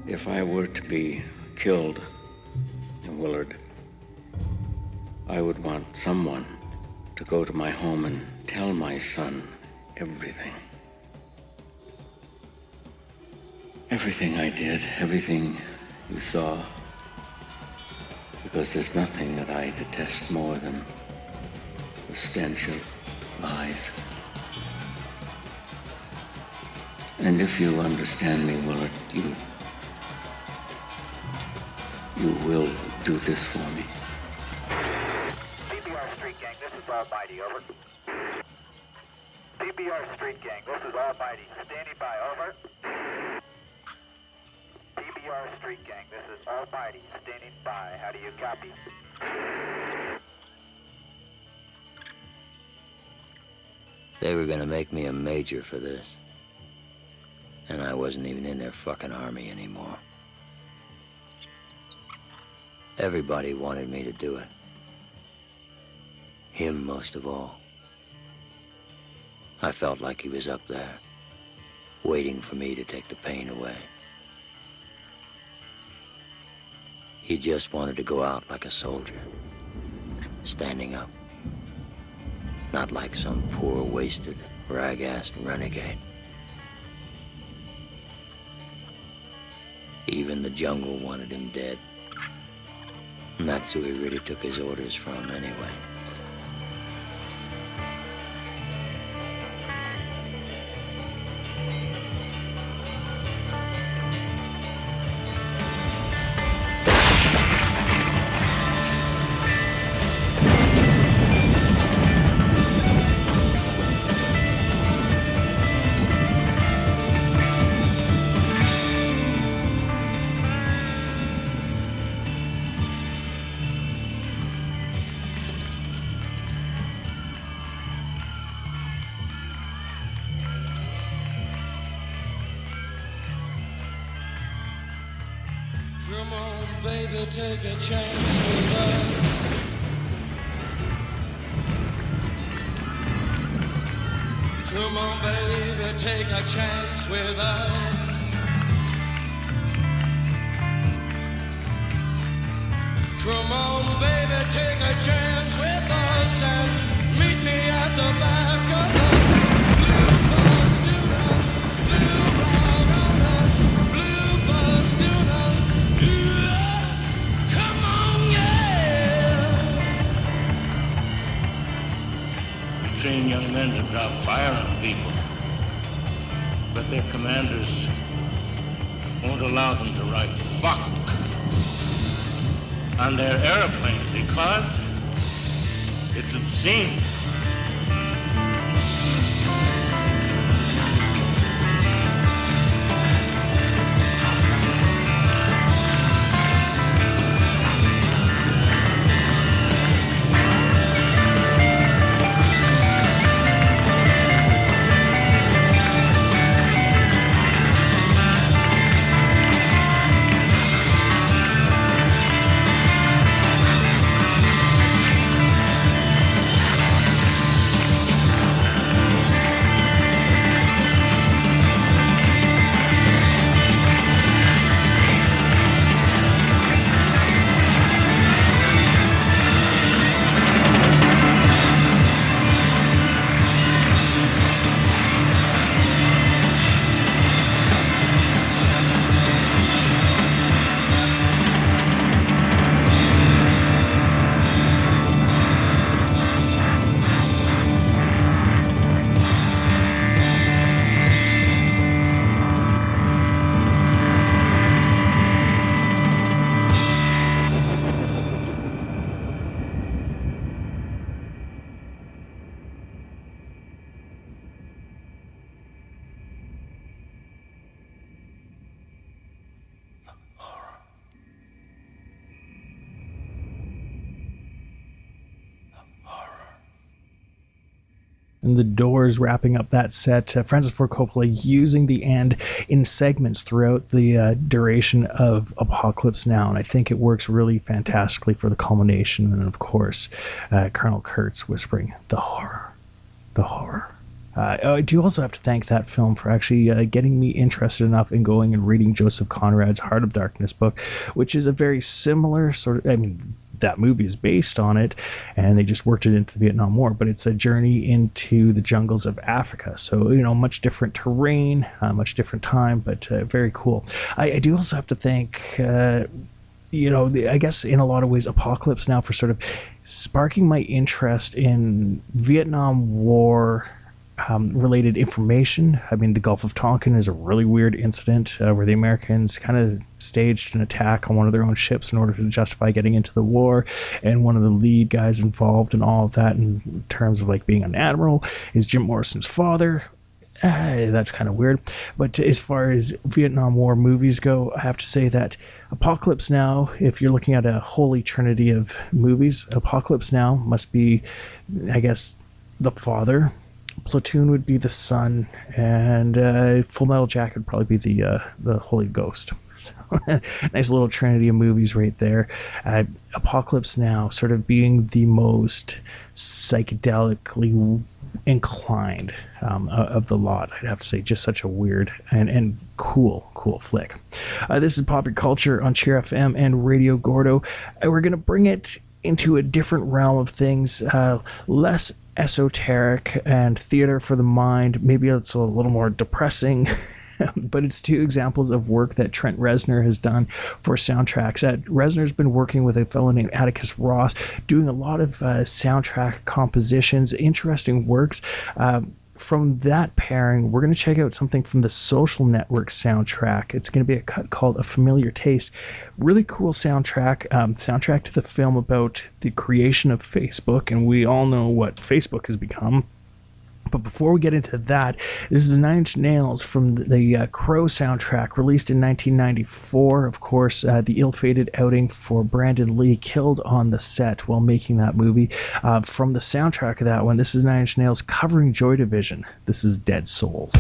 S6: if I were to be killed in Willard, I would want someone to go to my home and tell my son everything. Everything I did, everything you saw. Because there's nothing that I detest more than the stench of lies. And if you understand me, Willard, you will do this for me.
S4: CBR Street Gang, this is Almighty, over. CBR Street Gang, this is Almighty. Standing by, over. CBR Street Gang, this is Almighty. Standing by. How do you copy?
S19: They were gonna make me a major for this. And I wasn't even in their fucking army anymore. Everybody wanted me to do it. Him most of all. I felt like he was up there, waiting for me to take the pain away. He just wanted to go out like a soldier, standing up. Not like some poor, wasted, rag-assed renegade. Even the jungle wanted him dead. And that's who he really took his orders from anyway.
S10: Come on, baby, take a chance with us. Come on, baby, take a chance with us. Come on, baby, take a chance with us and meet me at the back of the blue bus tuna, blue round blue bus tuna. Come on, yeah.
S6: We train young men to drop fire on people.
S20: but their commanders won't allow them to write fuck on their airplane because it's obscene.
S8: And The Doors wrapping up that set. Francis Ford Coppola using the end in segments throughout the duration of Apocalypse Now, and I think it works really fantastically for the culmination. And of course, Colonel Kurtz whispering, "The horror, the horror." I do also have to thank that film for actually getting me interested enough in going and reading Joseph Conrad's Heart of Darkness book, which is a very similar sort of, I mean, that movie is based on it, and they just worked it into the Vietnam War, but it's a journey into the jungles of Africa. So, you know, much different terrain, much different time, but very cool. I do also have to thank, you know, I guess in a lot of ways, Apocalypse Now for sort of sparking my interest in Vietnam War related information. I mean, the Gulf of Tonkin is a really weird incident where the Americans kind of staged an attack on one of their own ships in order to justify getting into the war, and one of the lead guys involved in all of that in terms of like being an admiral is Jim Morrison's father. That's kind of weird. But as far as Vietnam War movies go, I have to say that Apocalypse Now, if you're looking at a holy trinity of movies, Apocalypse Now must be, I guess, the father. Platoon would be the son, and Full Metal Jacket would probably be the Holy Ghost. So, nice little trinity of movies right there. Apocalypse Now sort of being the most psychedelically inclined of the lot. I'd have to say, just such a weird and cool flick. This is Pop Your Culture on Cheer FM and Radio Gordo. We're going to bring it into a different realm of things, less esoteric and theater for the mind. Maybe it's a little more depressing, but it's two examples of work that Trent Reznor has done for soundtracks. Reznor's been working with a fellow named Atticus Ross, doing a lot of soundtrack compositions, interesting works. From that pairing, we're going to check out something from the Social Network soundtrack. It's going to be a cut called A Familiar Taste. Really cool soundtrack, soundtrack to the film about the creation of Facebook, and we all know what Facebook has become. But before we get into that, this is Nine Inch Nails from the Crow soundtrack, released in 1994. Of course, the ill-fated outing for Brandon Lee, killed on the set while making that movie. From the soundtrack of that one, this is Nine Inch Nails covering Joy Division. This is Dead Souls.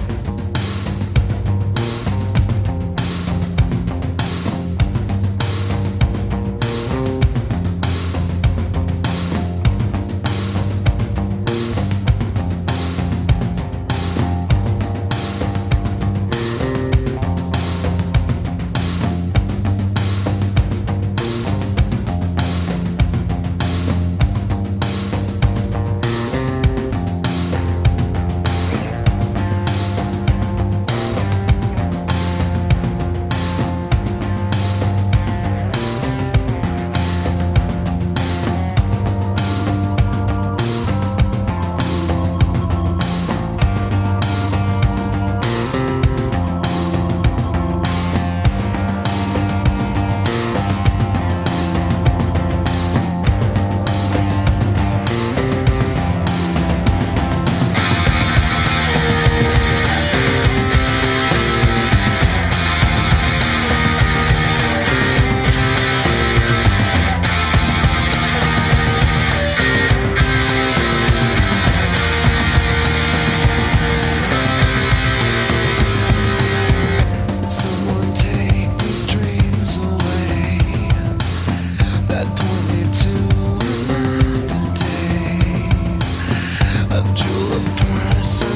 S10: jewel of personalities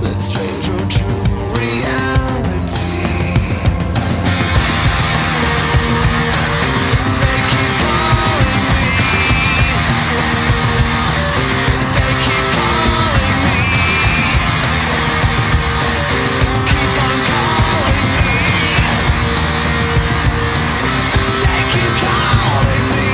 S10: that strange or true reality. They keep calling me. They keep calling me. Keep on calling me. They keep calling me.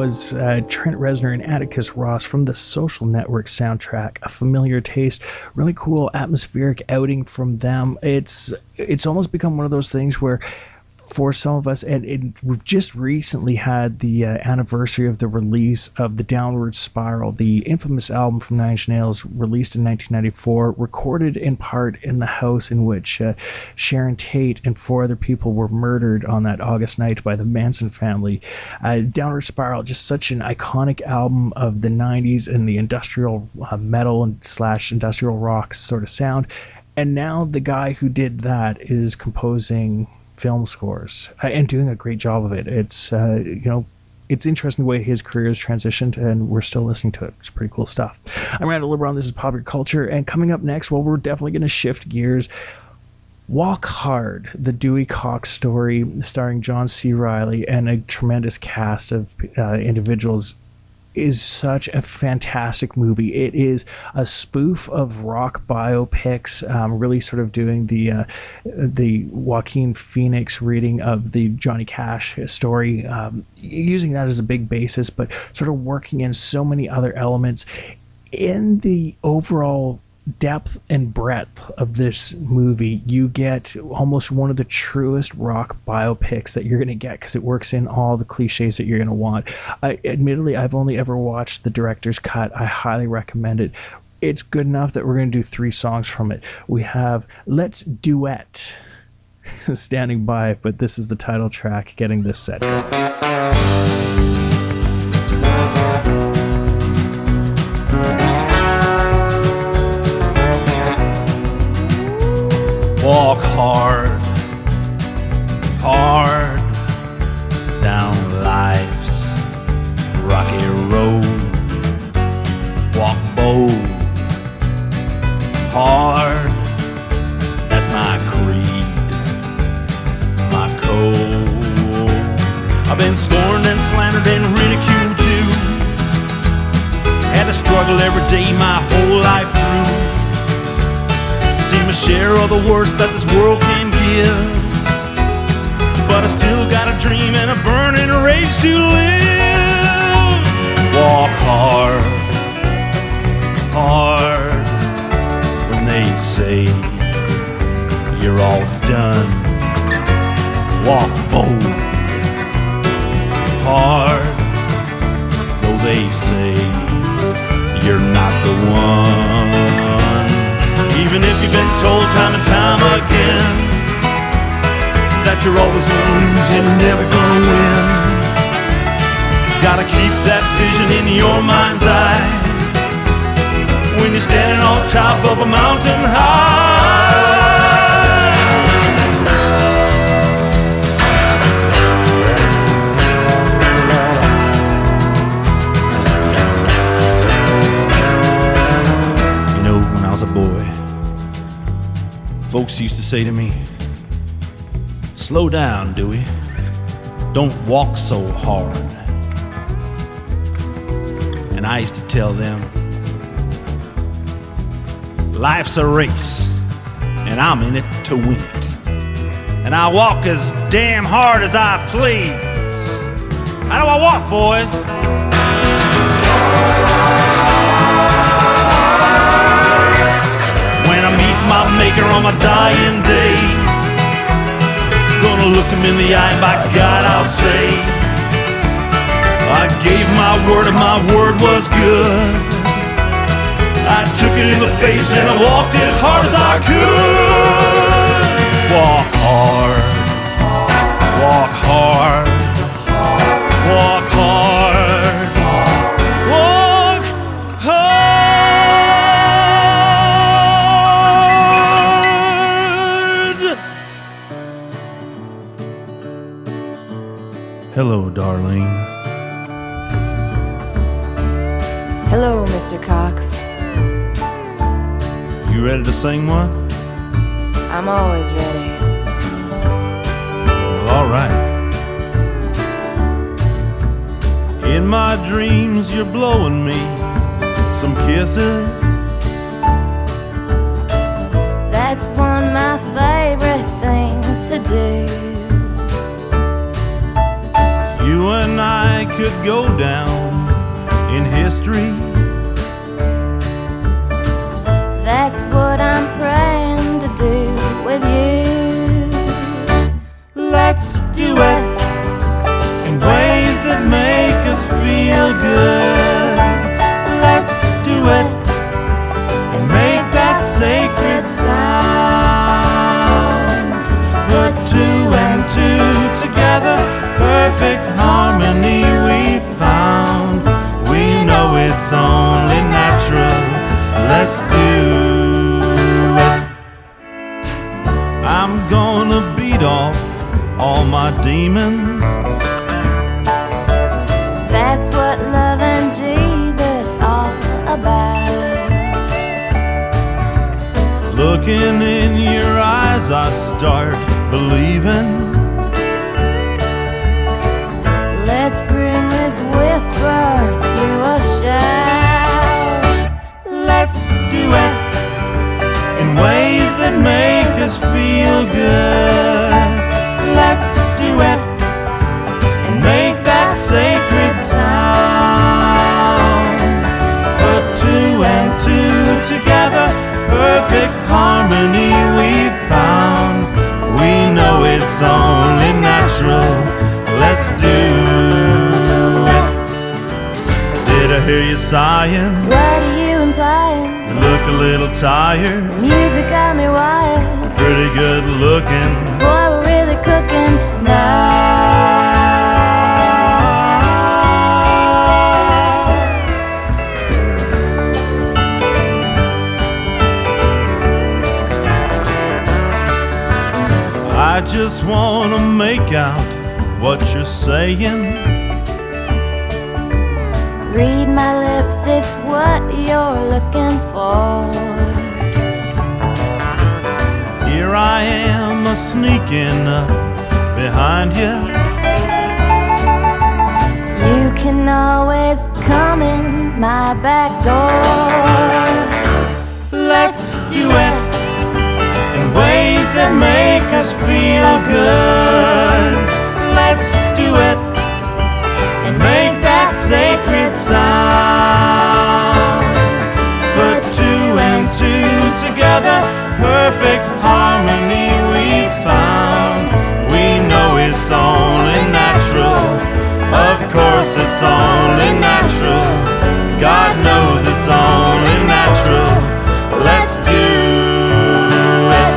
S8: was Trent Reznor and Atticus Ross from the Social Network soundtrack, A Familiar Taste. Really cool atmospheric outing from them. It's almost become one of those things where, for some of us, and we've just recently had the anniversary of the release of The Downward Spiral, the infamous album from Nine Inch Nails, released in 1994, recorded in part in the house in which Sharon Tate and 4 other people were murdered on that August night by the Manson family. Downward Spiral, just such an iconic album of the 90s and the industrial metal and / industrial rock sort of sound. And now the guy who did that is composing film scores and doing a great job of it. It's it's interesting the way his career has transitioned, and we're still listening to it. It's pretty cool stuff. I'm Randall LeBron. This is Popular Culture, and coming up next, well, we're definitely going to shift gears. Walk Hard, the Dewey Cox story, starring John C. Reilly and a tremendous cast of individuals, is such a fantastic movie. It is a spoof of rock biopics, really sort of doing the Joaquin Phoenix reading of the Johnny Cash story, using that as a big basis, but sort of working in so many other elements. In the overall depth and breadth of this movie, you get almost one of the truest rock biopics that you're going to get, because it works in all the cliches that you're going to want. Admittedly, I've only ever watched the director's cut. I highly recommend it. It's good enough that we're going to do 3 songs from it. We have Let's Duet standing by, but this is the title track getting this set.
S16: Walk hard, hard down life's rocky road. Walk bold, hard, that's my creed, my code. I've been scorned and slandered and ridiculed too. Had to struggle every day my whole life through. Seen my share of the worst that this world can give, but I still got a dream and a burning rage to live. Walk hard, hard, when they say you're all done. Walk bold, hard, though they say you're not the one. Even if you've been told time and time again that you're always gonna lose and never gonna win, gotta keep that vision in your mind's eye when you're standing on top of a mountain high. You know, when I was a boy, folks used to say to me, slow down, Dewey, don't walk so hard. And I used to tell them, life's a race, and I'm in it to win it. And I walk as damn hard as I please. How do I walk, boys? When I meet my maker on my dying day, gonna look him in the eye and by God I'll say, I gave my word and my word was good. I took it in the face and I walked as hard as I could. Walk hard, walk hard, walk hard, walk hard. Hello, darling.
S21: Hello, Mr. Cox.
S16: You ready to sing one?
S21: I'm always ready.
S16: Well, all right. In my dreams, you're blowing me some kisses.
S21: That's one of my favorite things to do.
S16: You and I could go down
S1: I'm gonna beat off all my demons.
S21: That's what loving Jesus all about.
S1: Looking in your eyes, I start believing.
S21: Let's bring this whisper to a shout.
S1: Let's do it in ways that make us feel good. Let's do it and make that sacred sound. Put two and two together, perfect harmony we found. We know it's only natural. Let's do it. Did I hear you sighing?
S21: What are you implying?
S1: You look a little tired.
S21: The music got me wired.
S1: Pretty good looking.
S21: Boy, we're really cooking now.
S1: I just wanna make out what you're saying.
S21: Read my lips, it's what you're looking for.
S1: Here I am sneaking up behind you.
S21: You can always come in my back door.
S1: Let's do it in ways that make us feel good. Let's do it and make that sacred sound. Put two and two together, perfect harmony we found. We know it's only natural. Of course it's only natural. God knows it's only natural. Let's do it.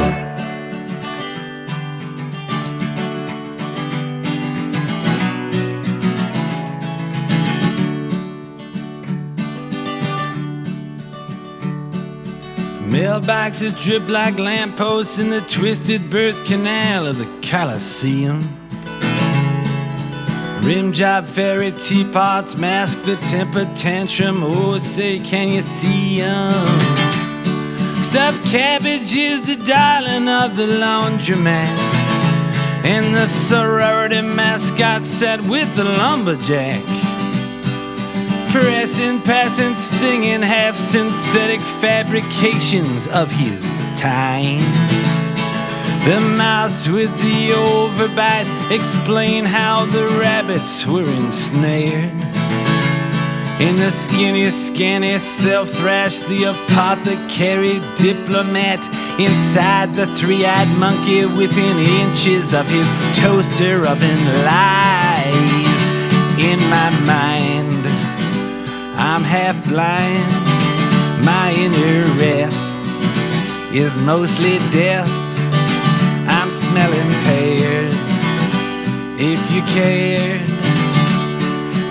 S22: Mailboxes drip like lampposts in the twisted birth canal of the Colosseum. Rim job fairy teapots mask the temper tantrum. Oh, say, can you see 'em? Stuffed cabbage is the darling of the laundromat, and the sorority mascot sat with the lumberjack. Pressing, passing, stinging, half-synthetic fabrications of his time. The mouse with the overbite explain how the rabbits were ensnared. In the skinny, self-thrashed, the apothecary diplomat. Inside the three-eyed monkey within inches of his toaster oven life. In my mind, I'm half blind. My inner ref is mostly deaf. I'm smelling pears. If you cared,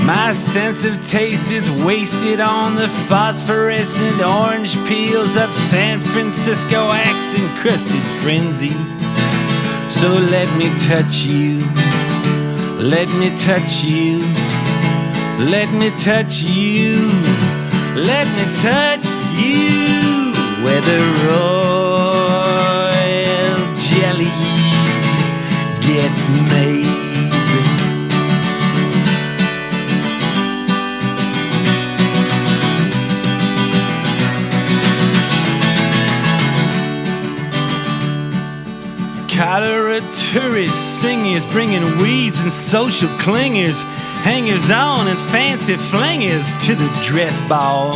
S22: my sense of taste is wasted on the phosphorescent orange peels of San Francisco axe-encrusted frenzy. So let me touch you. Let me touch you. Let me touch you. Let me touch you. Where the royal jelly gets made. Cholera tourists, singers, bringing weeds and social clingers, hangers-on and fancy flingers to the dress ball.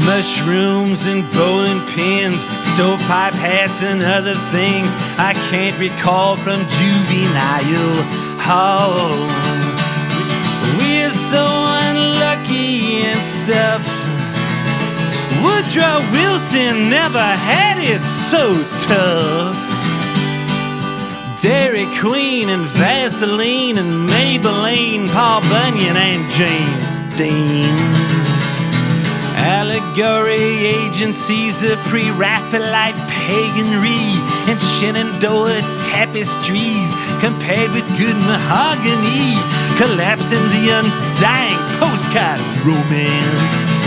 S22: Mushrooms and bowling pins, stovepipe hats and other things I can't recall from juvenile hall. We're so unlucky and stuff. Woodrow Wilson never had it so tough. Dairy Queen and Vaseline and Maybelline, Paul Bunyan and James Dean. Allegory agencies of pre-Raphaelite paganry and Shenandoah tapestries compared with good mahogany, collapsing the undying postcard romance.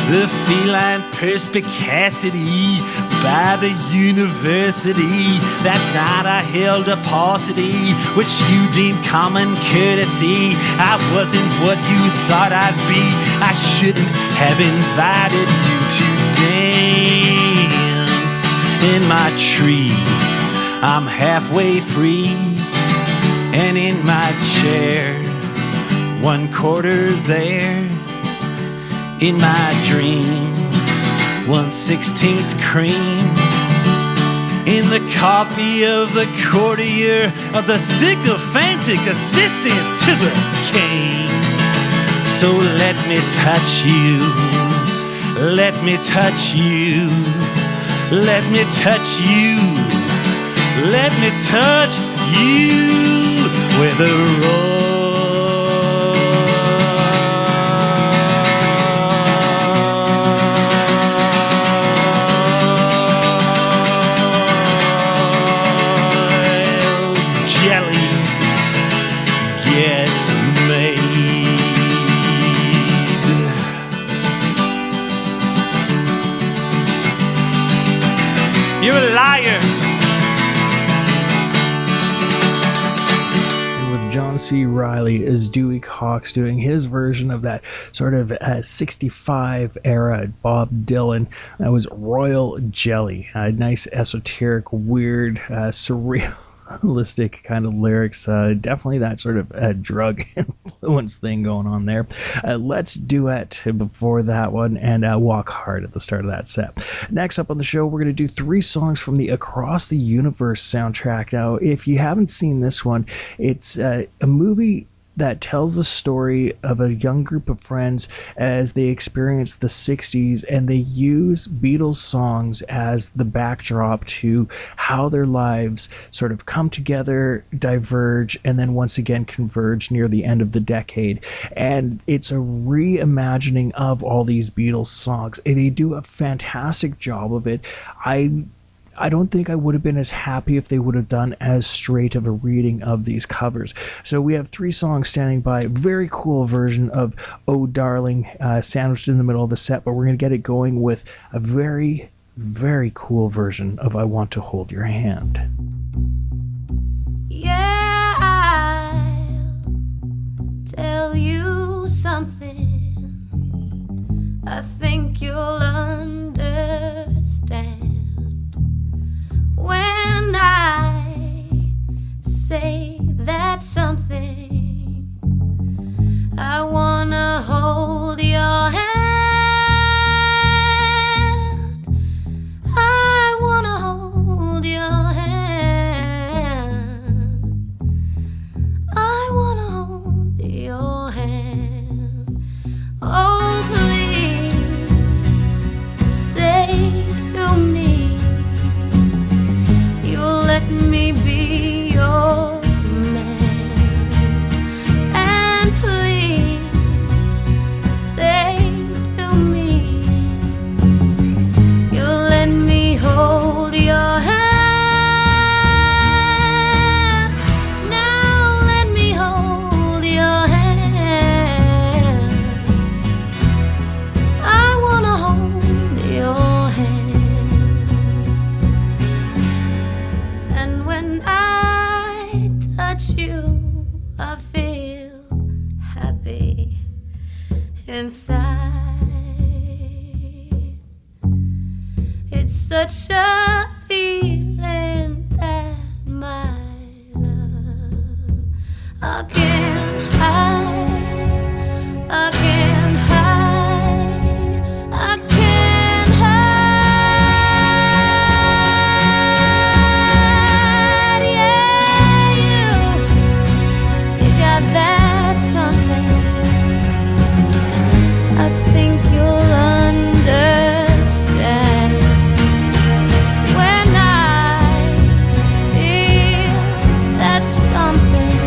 S22: The feline perspicacity by the university, that night I held a paucity which you deemed common courtesy. I wasn't what you thought I'd be. I shouldn't have invited you to dance in my tree. I'm halfway free and in my chair, 1/4 there. In my dream, 1/16 cream in the coffee of the courtier of the sycophantic assistant to the king. So let me touch you, let me touch you, let me touch you, let me touch you with a roll. You're a liar.
S8: And with John C. Reilly as Dewey Cox doing his version of that sort of 65 era Bob Dylan, that was Royal Jelly. Nice, esoteric, weird, surrealistic kind of lyrics. Definitely that sort of drug influence thing going on there. Let's Duet before that one, and Walk Hard at the start of that set. Next up on the show, we're going to do 3 songs from the Across the Universe soundtrack. Now, if you haven't seen this one, it's a movie that tells the story of a young group of friends as they experience the 60s, and they use Beatles songs as the backdrop to how their lives sort of come together, diverge, and then once again converge near the end of the decade. And it's a reimagining of all these Beatles songs. They do a fantastic job of it. I don't think I would have been as happy if they would have done as straight of a reading of these covers. So we have 3 songs standing by. Very cool version of Oh Darling, sandwiched in the middle of the set, but we're going to get it going with a very, very cool version of I Want to Hold Your Hand.
S21: Yeah, I'll tell you something I think you'll understand. When I say that something, I wanna hold your hand. I wanna hold your hand. I wanna hold your hand. Oh, please say to me, let me be your man, and please say to me, you'll let me hold your hand. Now let me hold your hand. I wanna hold your hand. And when I touch you, I feel happy inside. It's such a feeling that my love I can't hide. I can't hide. I can't hide. Yeah, you got that something I think you'll understand. When I feel that something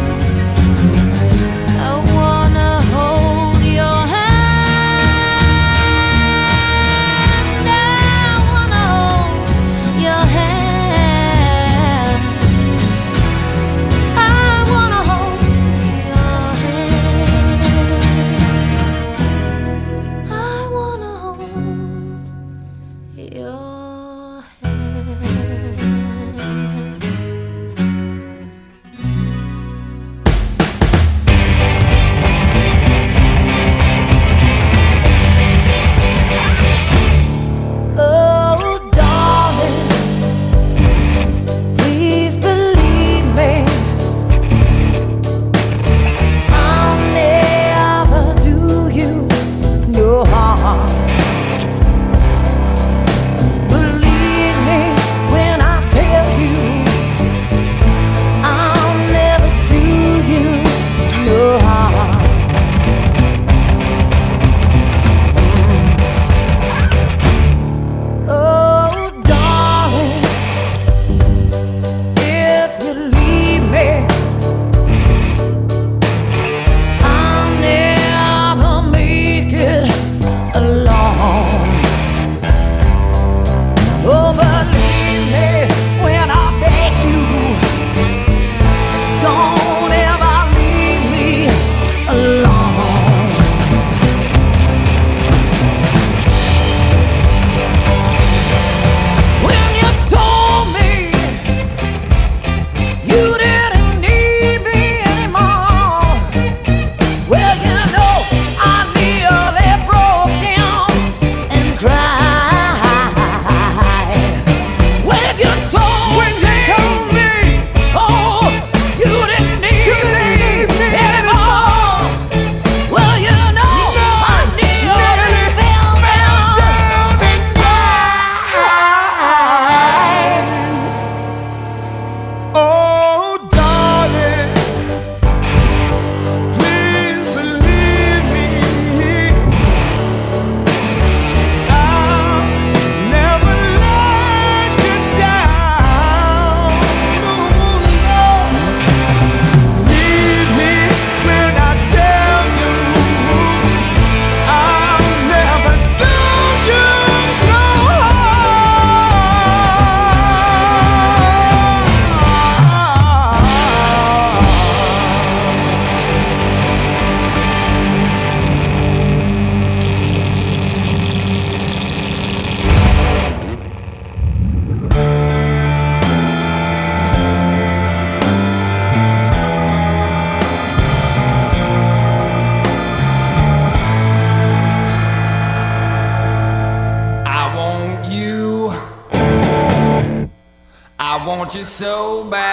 S22: want you so bad.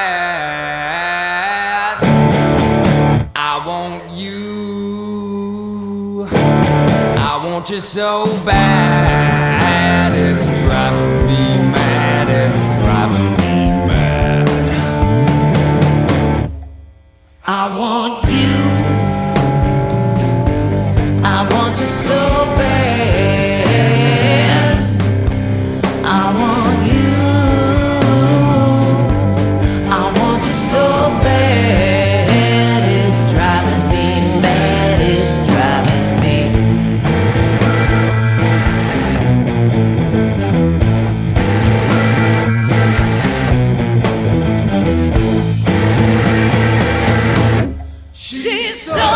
S22: I want you. I want you so bad. It's driving me mad. It's driving me mad.
S10: I want you. I want you so bad. I want you. I want you so bad. It's driving me mad. It's driving me. She's so.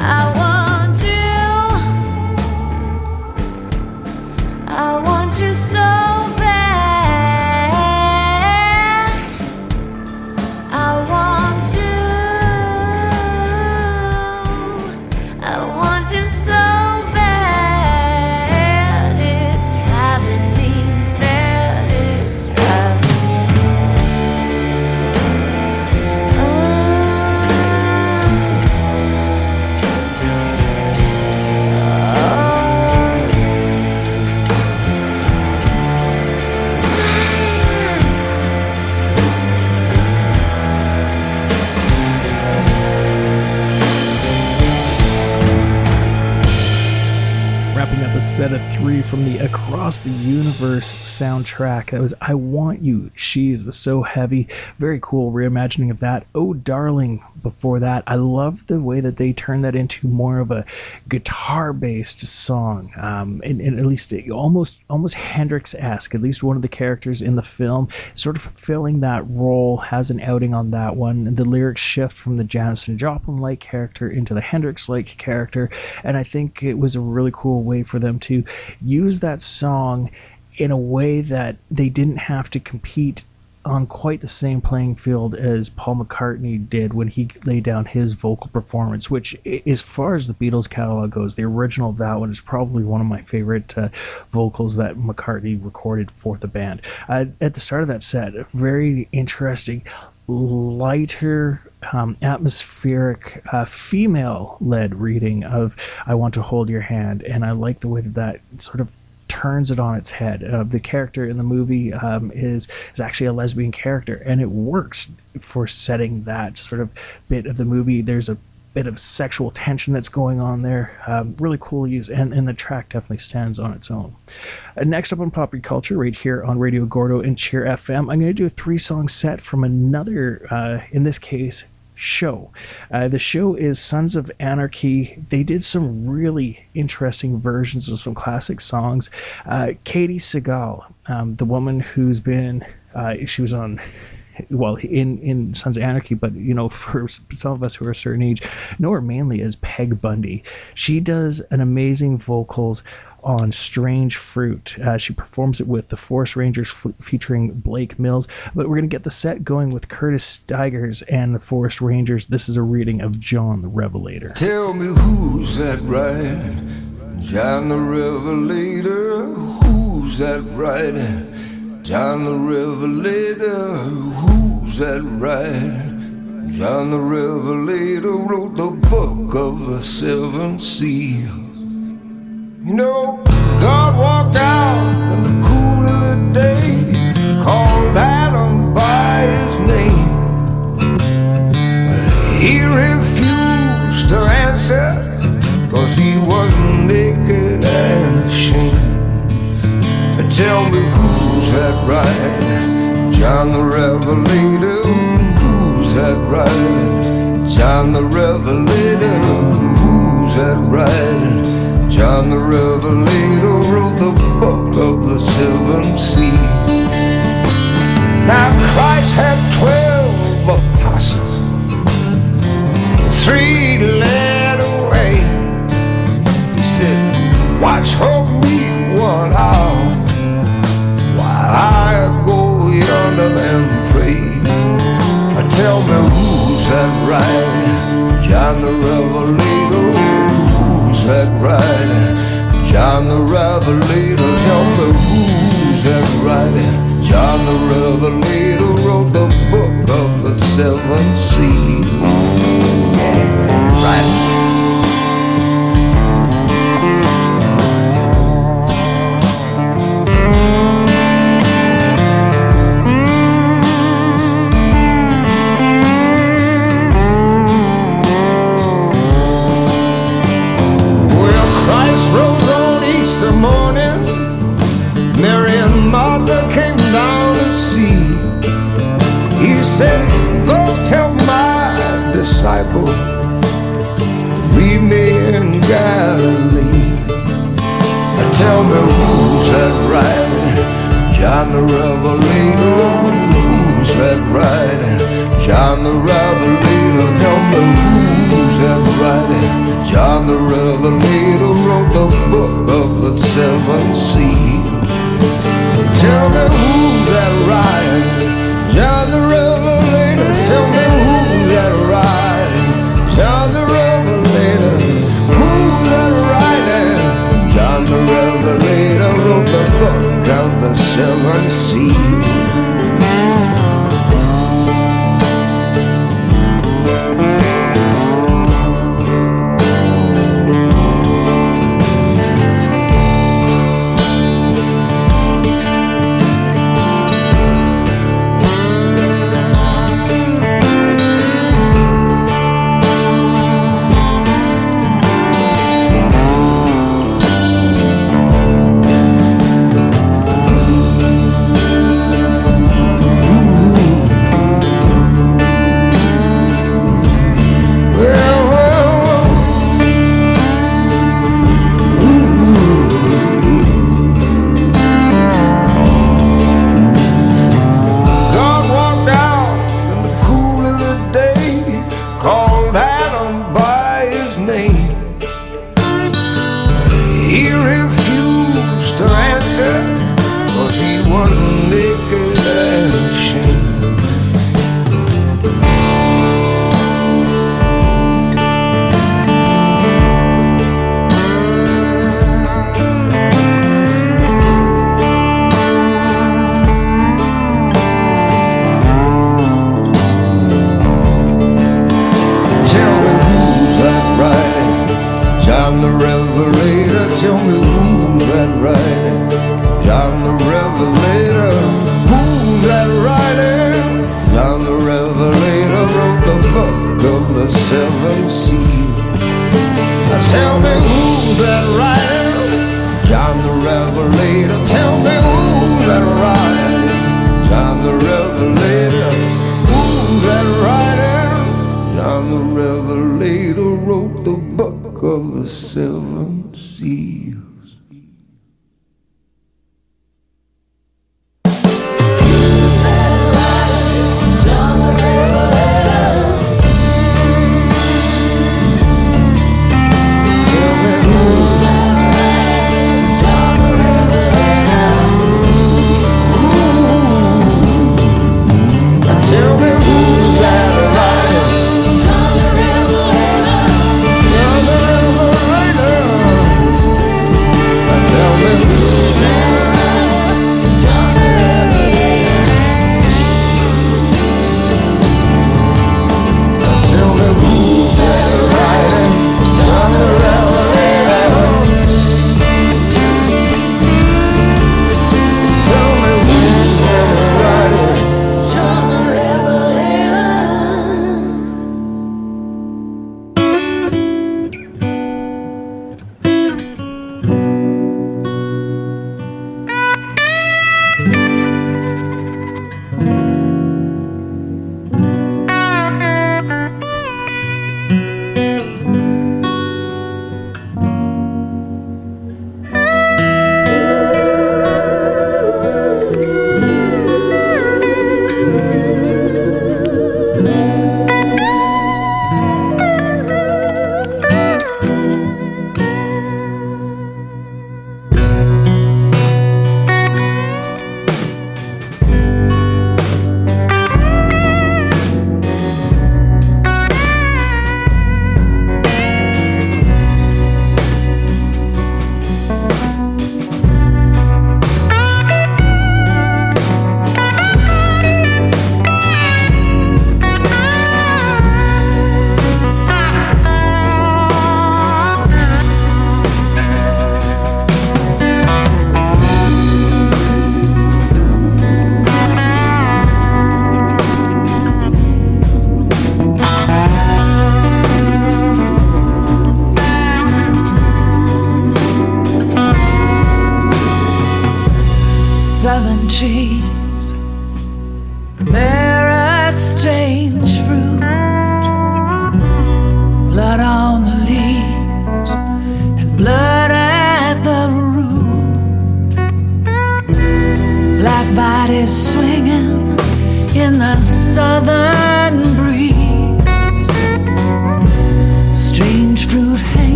S10: I want you. I want you so bad. I want you. I want you so bad. It's driving me mad. It's driving
S8: Wrapping up a set of 3 from the Across the Universe soundtrack. That was I Want You, She's So Heavy. Very cool reimagining of that. Oh Darling before that. I love the way that they turned that into more of a guitar-based song. And at least almost Hendrix-esque. At least one of the characters in the film sort of fulfilling that role, has an outing on that one. The lyrics shift from the Janis Joplin-like character into the Hendrix-like character. And I think it was a really cool way for them to use that song in a way that they didn't have to compete on quite the same playing field as Paul McCartney did when he laid down his vocal performance, which, as far as the Beatles catalog goes, the original of that one is probably one of my favorite vocals that McCartney recorded for the band. At the start of that set, a very interesting, lighter, atmospheric, female-led reading of I Want to Hold Your Hand, and I like the way that sort of turns it on its head. The character in the movie is actually a lesbian character, and it works for setting that sort of bit of the movie. There's a bit of sexual tension that's going on there. Really cool use, and the track definitely stands on its own. Next up on Popular Culture, right here on Radio Gordo and Cheer FM, I'm going to do a 3-song set from another, in this case, show. The show is Sons of Anarchy. They did some really interesting versions of some classic songs. Katie Segal, the woman who's been, she was on well, in Sons of Anarchy, but for some of us who are a certain age, know her mainly as Peg Bundy. She does an amazing vocals on Strange Fruit. She performs it with the Forest Rangers featuring Blake Mills, but we're going to get the set going with Curtis Stigers and the Forest Rangers. This is a reading of John the Revelator.
S3: Tell me who's that right? John the Revelator. Who's that right? John the Revelator. Who's that right? John the Revelator wrote the book of the seven seals. God walked out in the cool of the day, called Adam by his name. But he refused to answer, 'cause he was naked and ashamed. Tell me who's that right? John the Revelator. Who's that right? John the Revelator. Who's that right? John the Revelator wrote the book of the seven seals. Now Christ had 12 apostles, 3 led away. He said, watch for me 1 hour while I go yonder and pray. Tell me who's that right? John the Revelator. Who's that right? John the Revelator. Tell me who's that right? John the Revelator wrote the book of the seven seals. Right. Disciple, leave me in Galilee. Tell me who's that right? John the Revelator. Who's that right? John the Revelator. Tell me who's that right? John the Revelator wrote the book of the seven seals. Tell me who's that right? John the Revelator. Tell me who's that right? John the Revelator. Who's that right? John the Revelator wrote the book of the seven seals.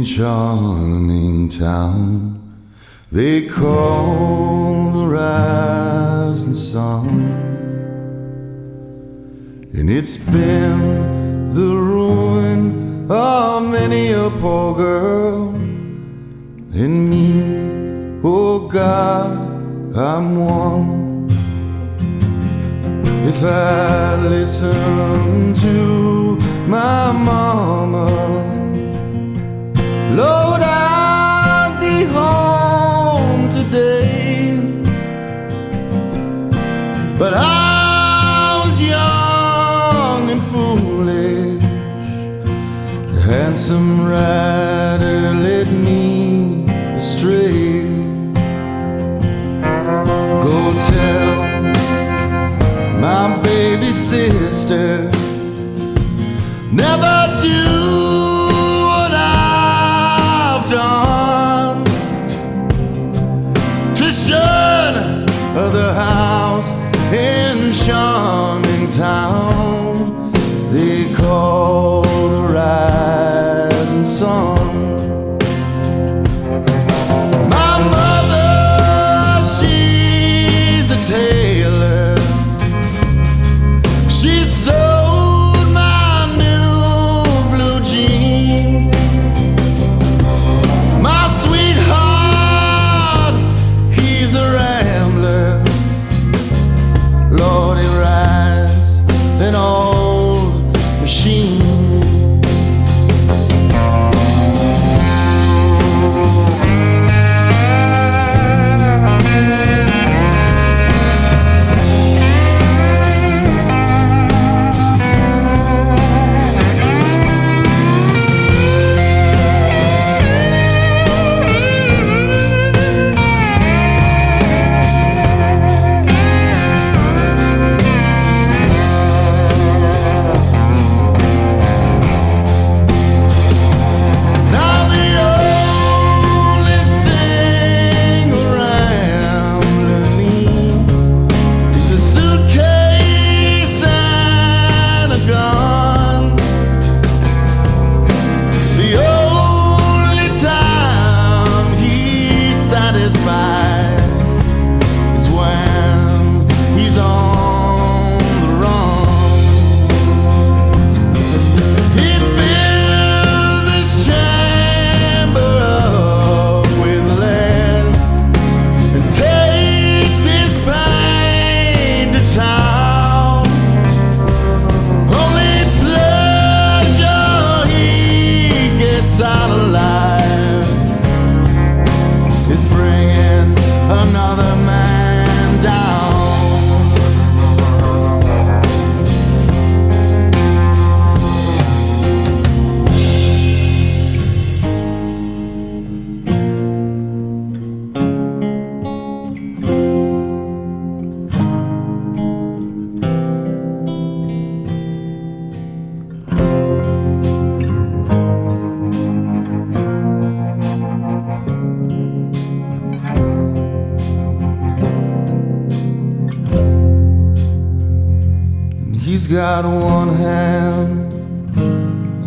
S3: in charming town they call the rising sun, and it's been the ruin of many a poor girl, and me, oh God, I'm one. If I listen to my mama, Lord, I'd be home today. But I was young and foolish. The handsome rider led me astray. Go tell my baby sister, never do what I've done to shun the house in charming town they call the rising sun. My mother, she's a tailor. She sewed my new blue jeans. My sweetheart, he's a rambler. Lord, he rides an old machine. He's got one hand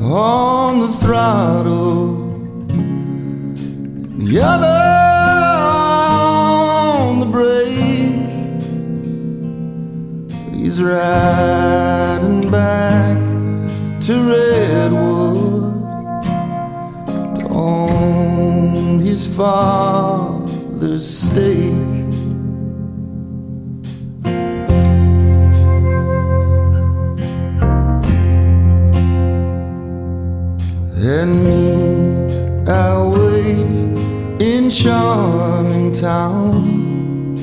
S3: on the throttle, the other on the brake. He's riding back to Redwood to own his father's stake. And me, I wait in charming town,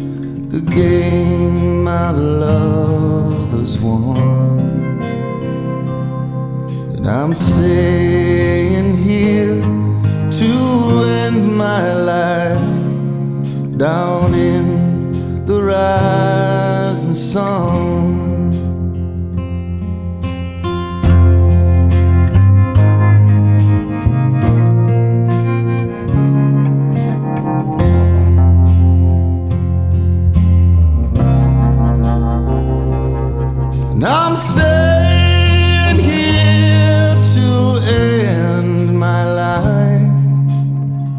S3: the game my love has won. And I'm staying here to end my life down in the rising sun. I'm staying here to end my life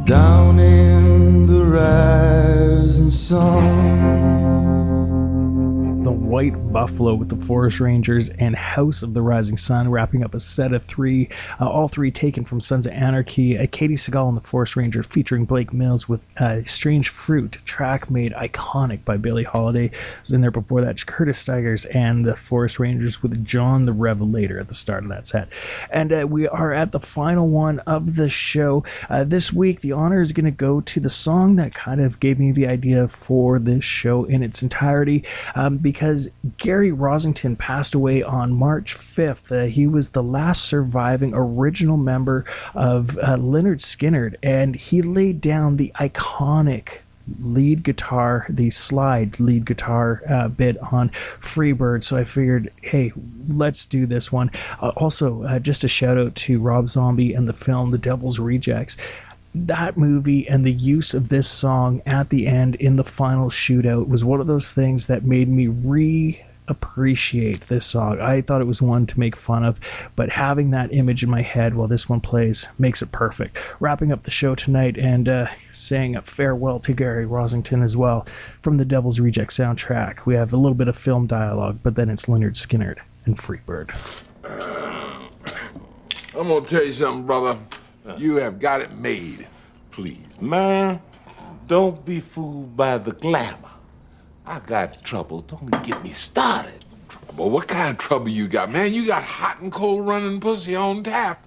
S3: down in the rising sun.
S8: The White Buffalo with the Forest Rangers and House of the Rising Sun, wrapping up a set of three, all three taken from Sons of Anarchy. Katie Seagal and the Forest Ranger featuring Blake Mills with Strange Fruit, track made iconic by Billie Holiday. Was in there before that, Curtis Stigers and the Forest Rangers with John the Revelator at the start of that set. And we are at the final one of the show. This week, the honor is going to go to the song that kind of gave me the idea for this show in its entirety, because Gary Rossington passed away on March 5th. He was the last surviving original member of Lynyrd Skynyrd, and he laid down the iconic lead guitar, the slide lead guitar bit on Freebird. So I figured, hey, let's do this one. Also, just a shout out to Rob Zombie and the film The Devil's Rejects. That movie and the use of this song at the end in the final shootout was one of those things that made me appreciate this song. I thought it was one to make fun of, but having that image in my head while this one plays makes it perfect. Wrapping up the show tonight and saying a farewell to Gary Rossington as well from the Devil's Reject soundtrack. We have a little bit of film dialogue, but then it's Lynyrd Skynyrd and Freebird.
S5: I'm gonna tell you something, brother. You have got it made.
S9: Please, man, don't be fooled by the glamour. I got trouble. Don't get me started.
S5: Trouble? What kind of trouble you got, man? You got hot and cold running pussy on tap.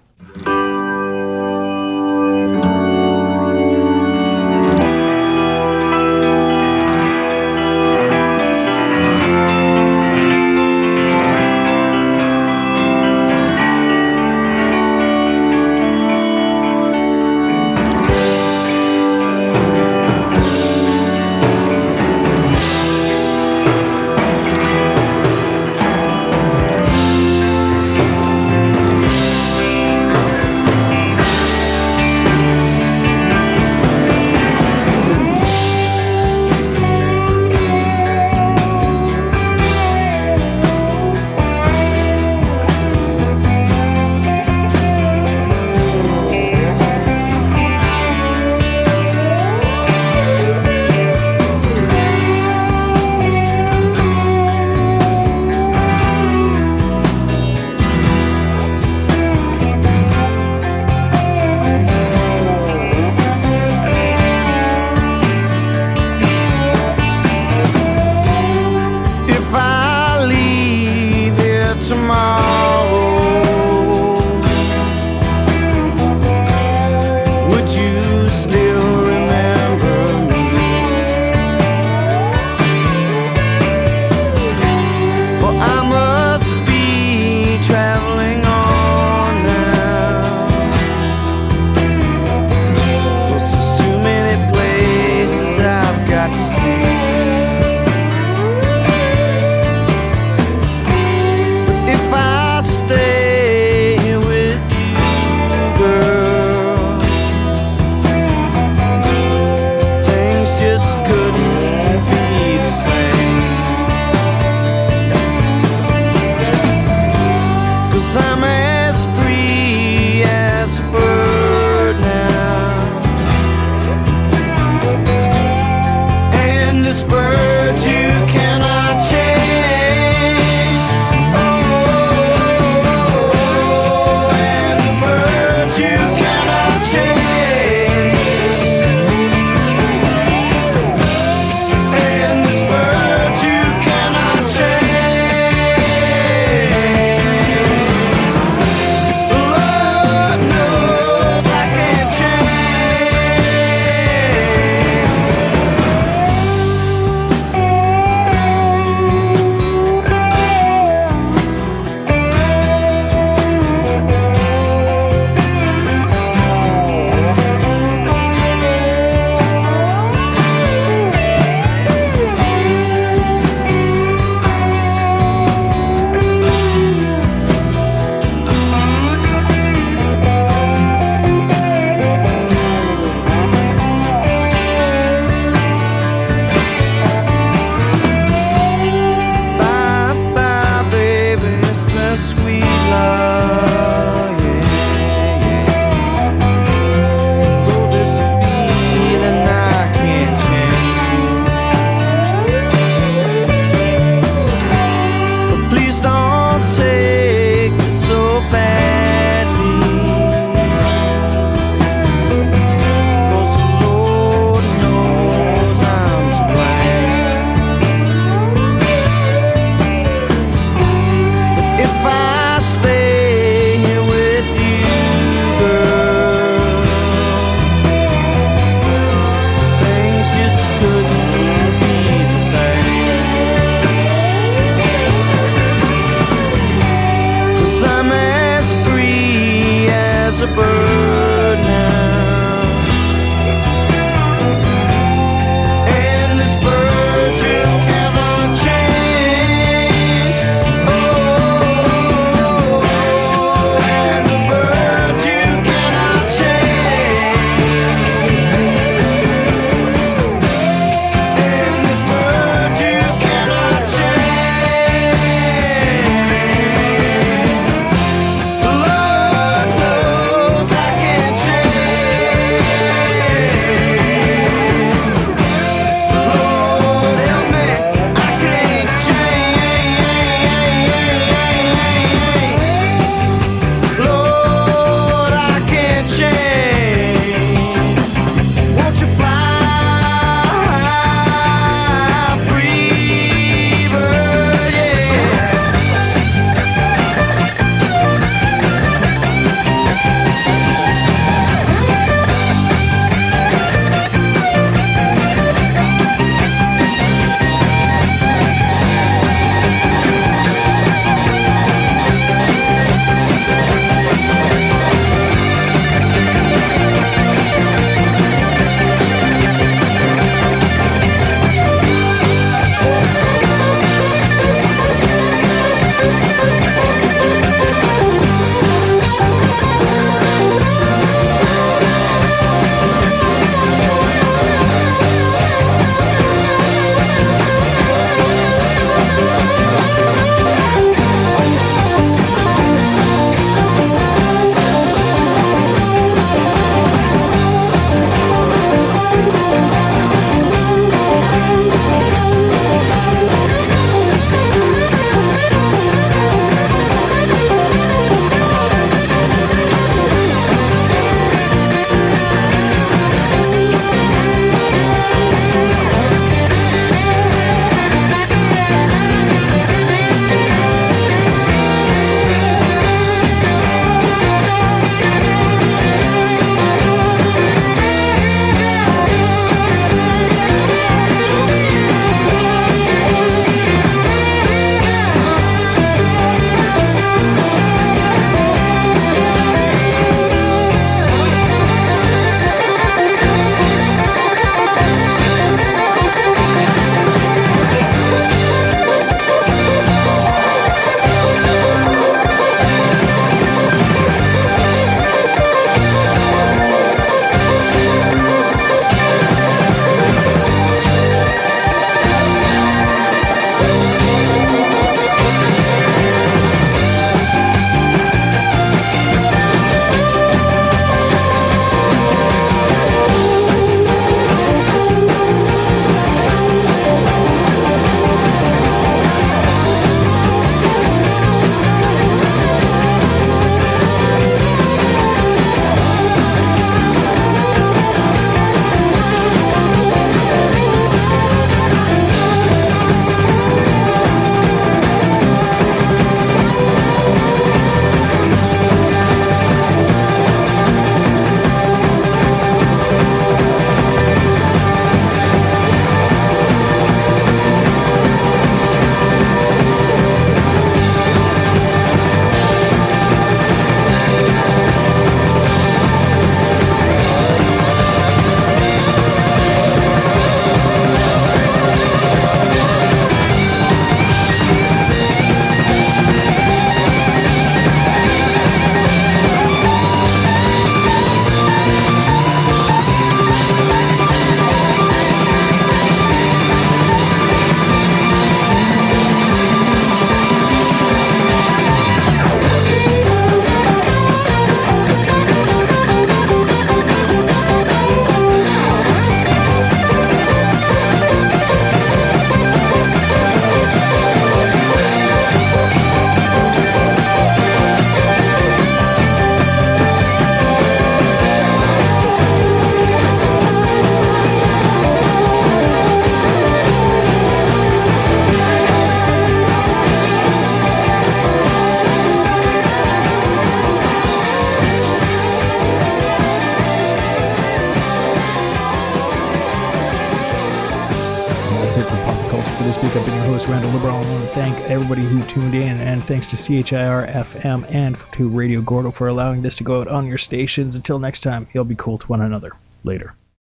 S8: I've been your host, Randall LeBron. I want to thank everybody who tuned in, and thanks to CHIR FM and to Radio Gordo for allowing this to go out on your stations. Until next time, y'all be cool to one another. Later.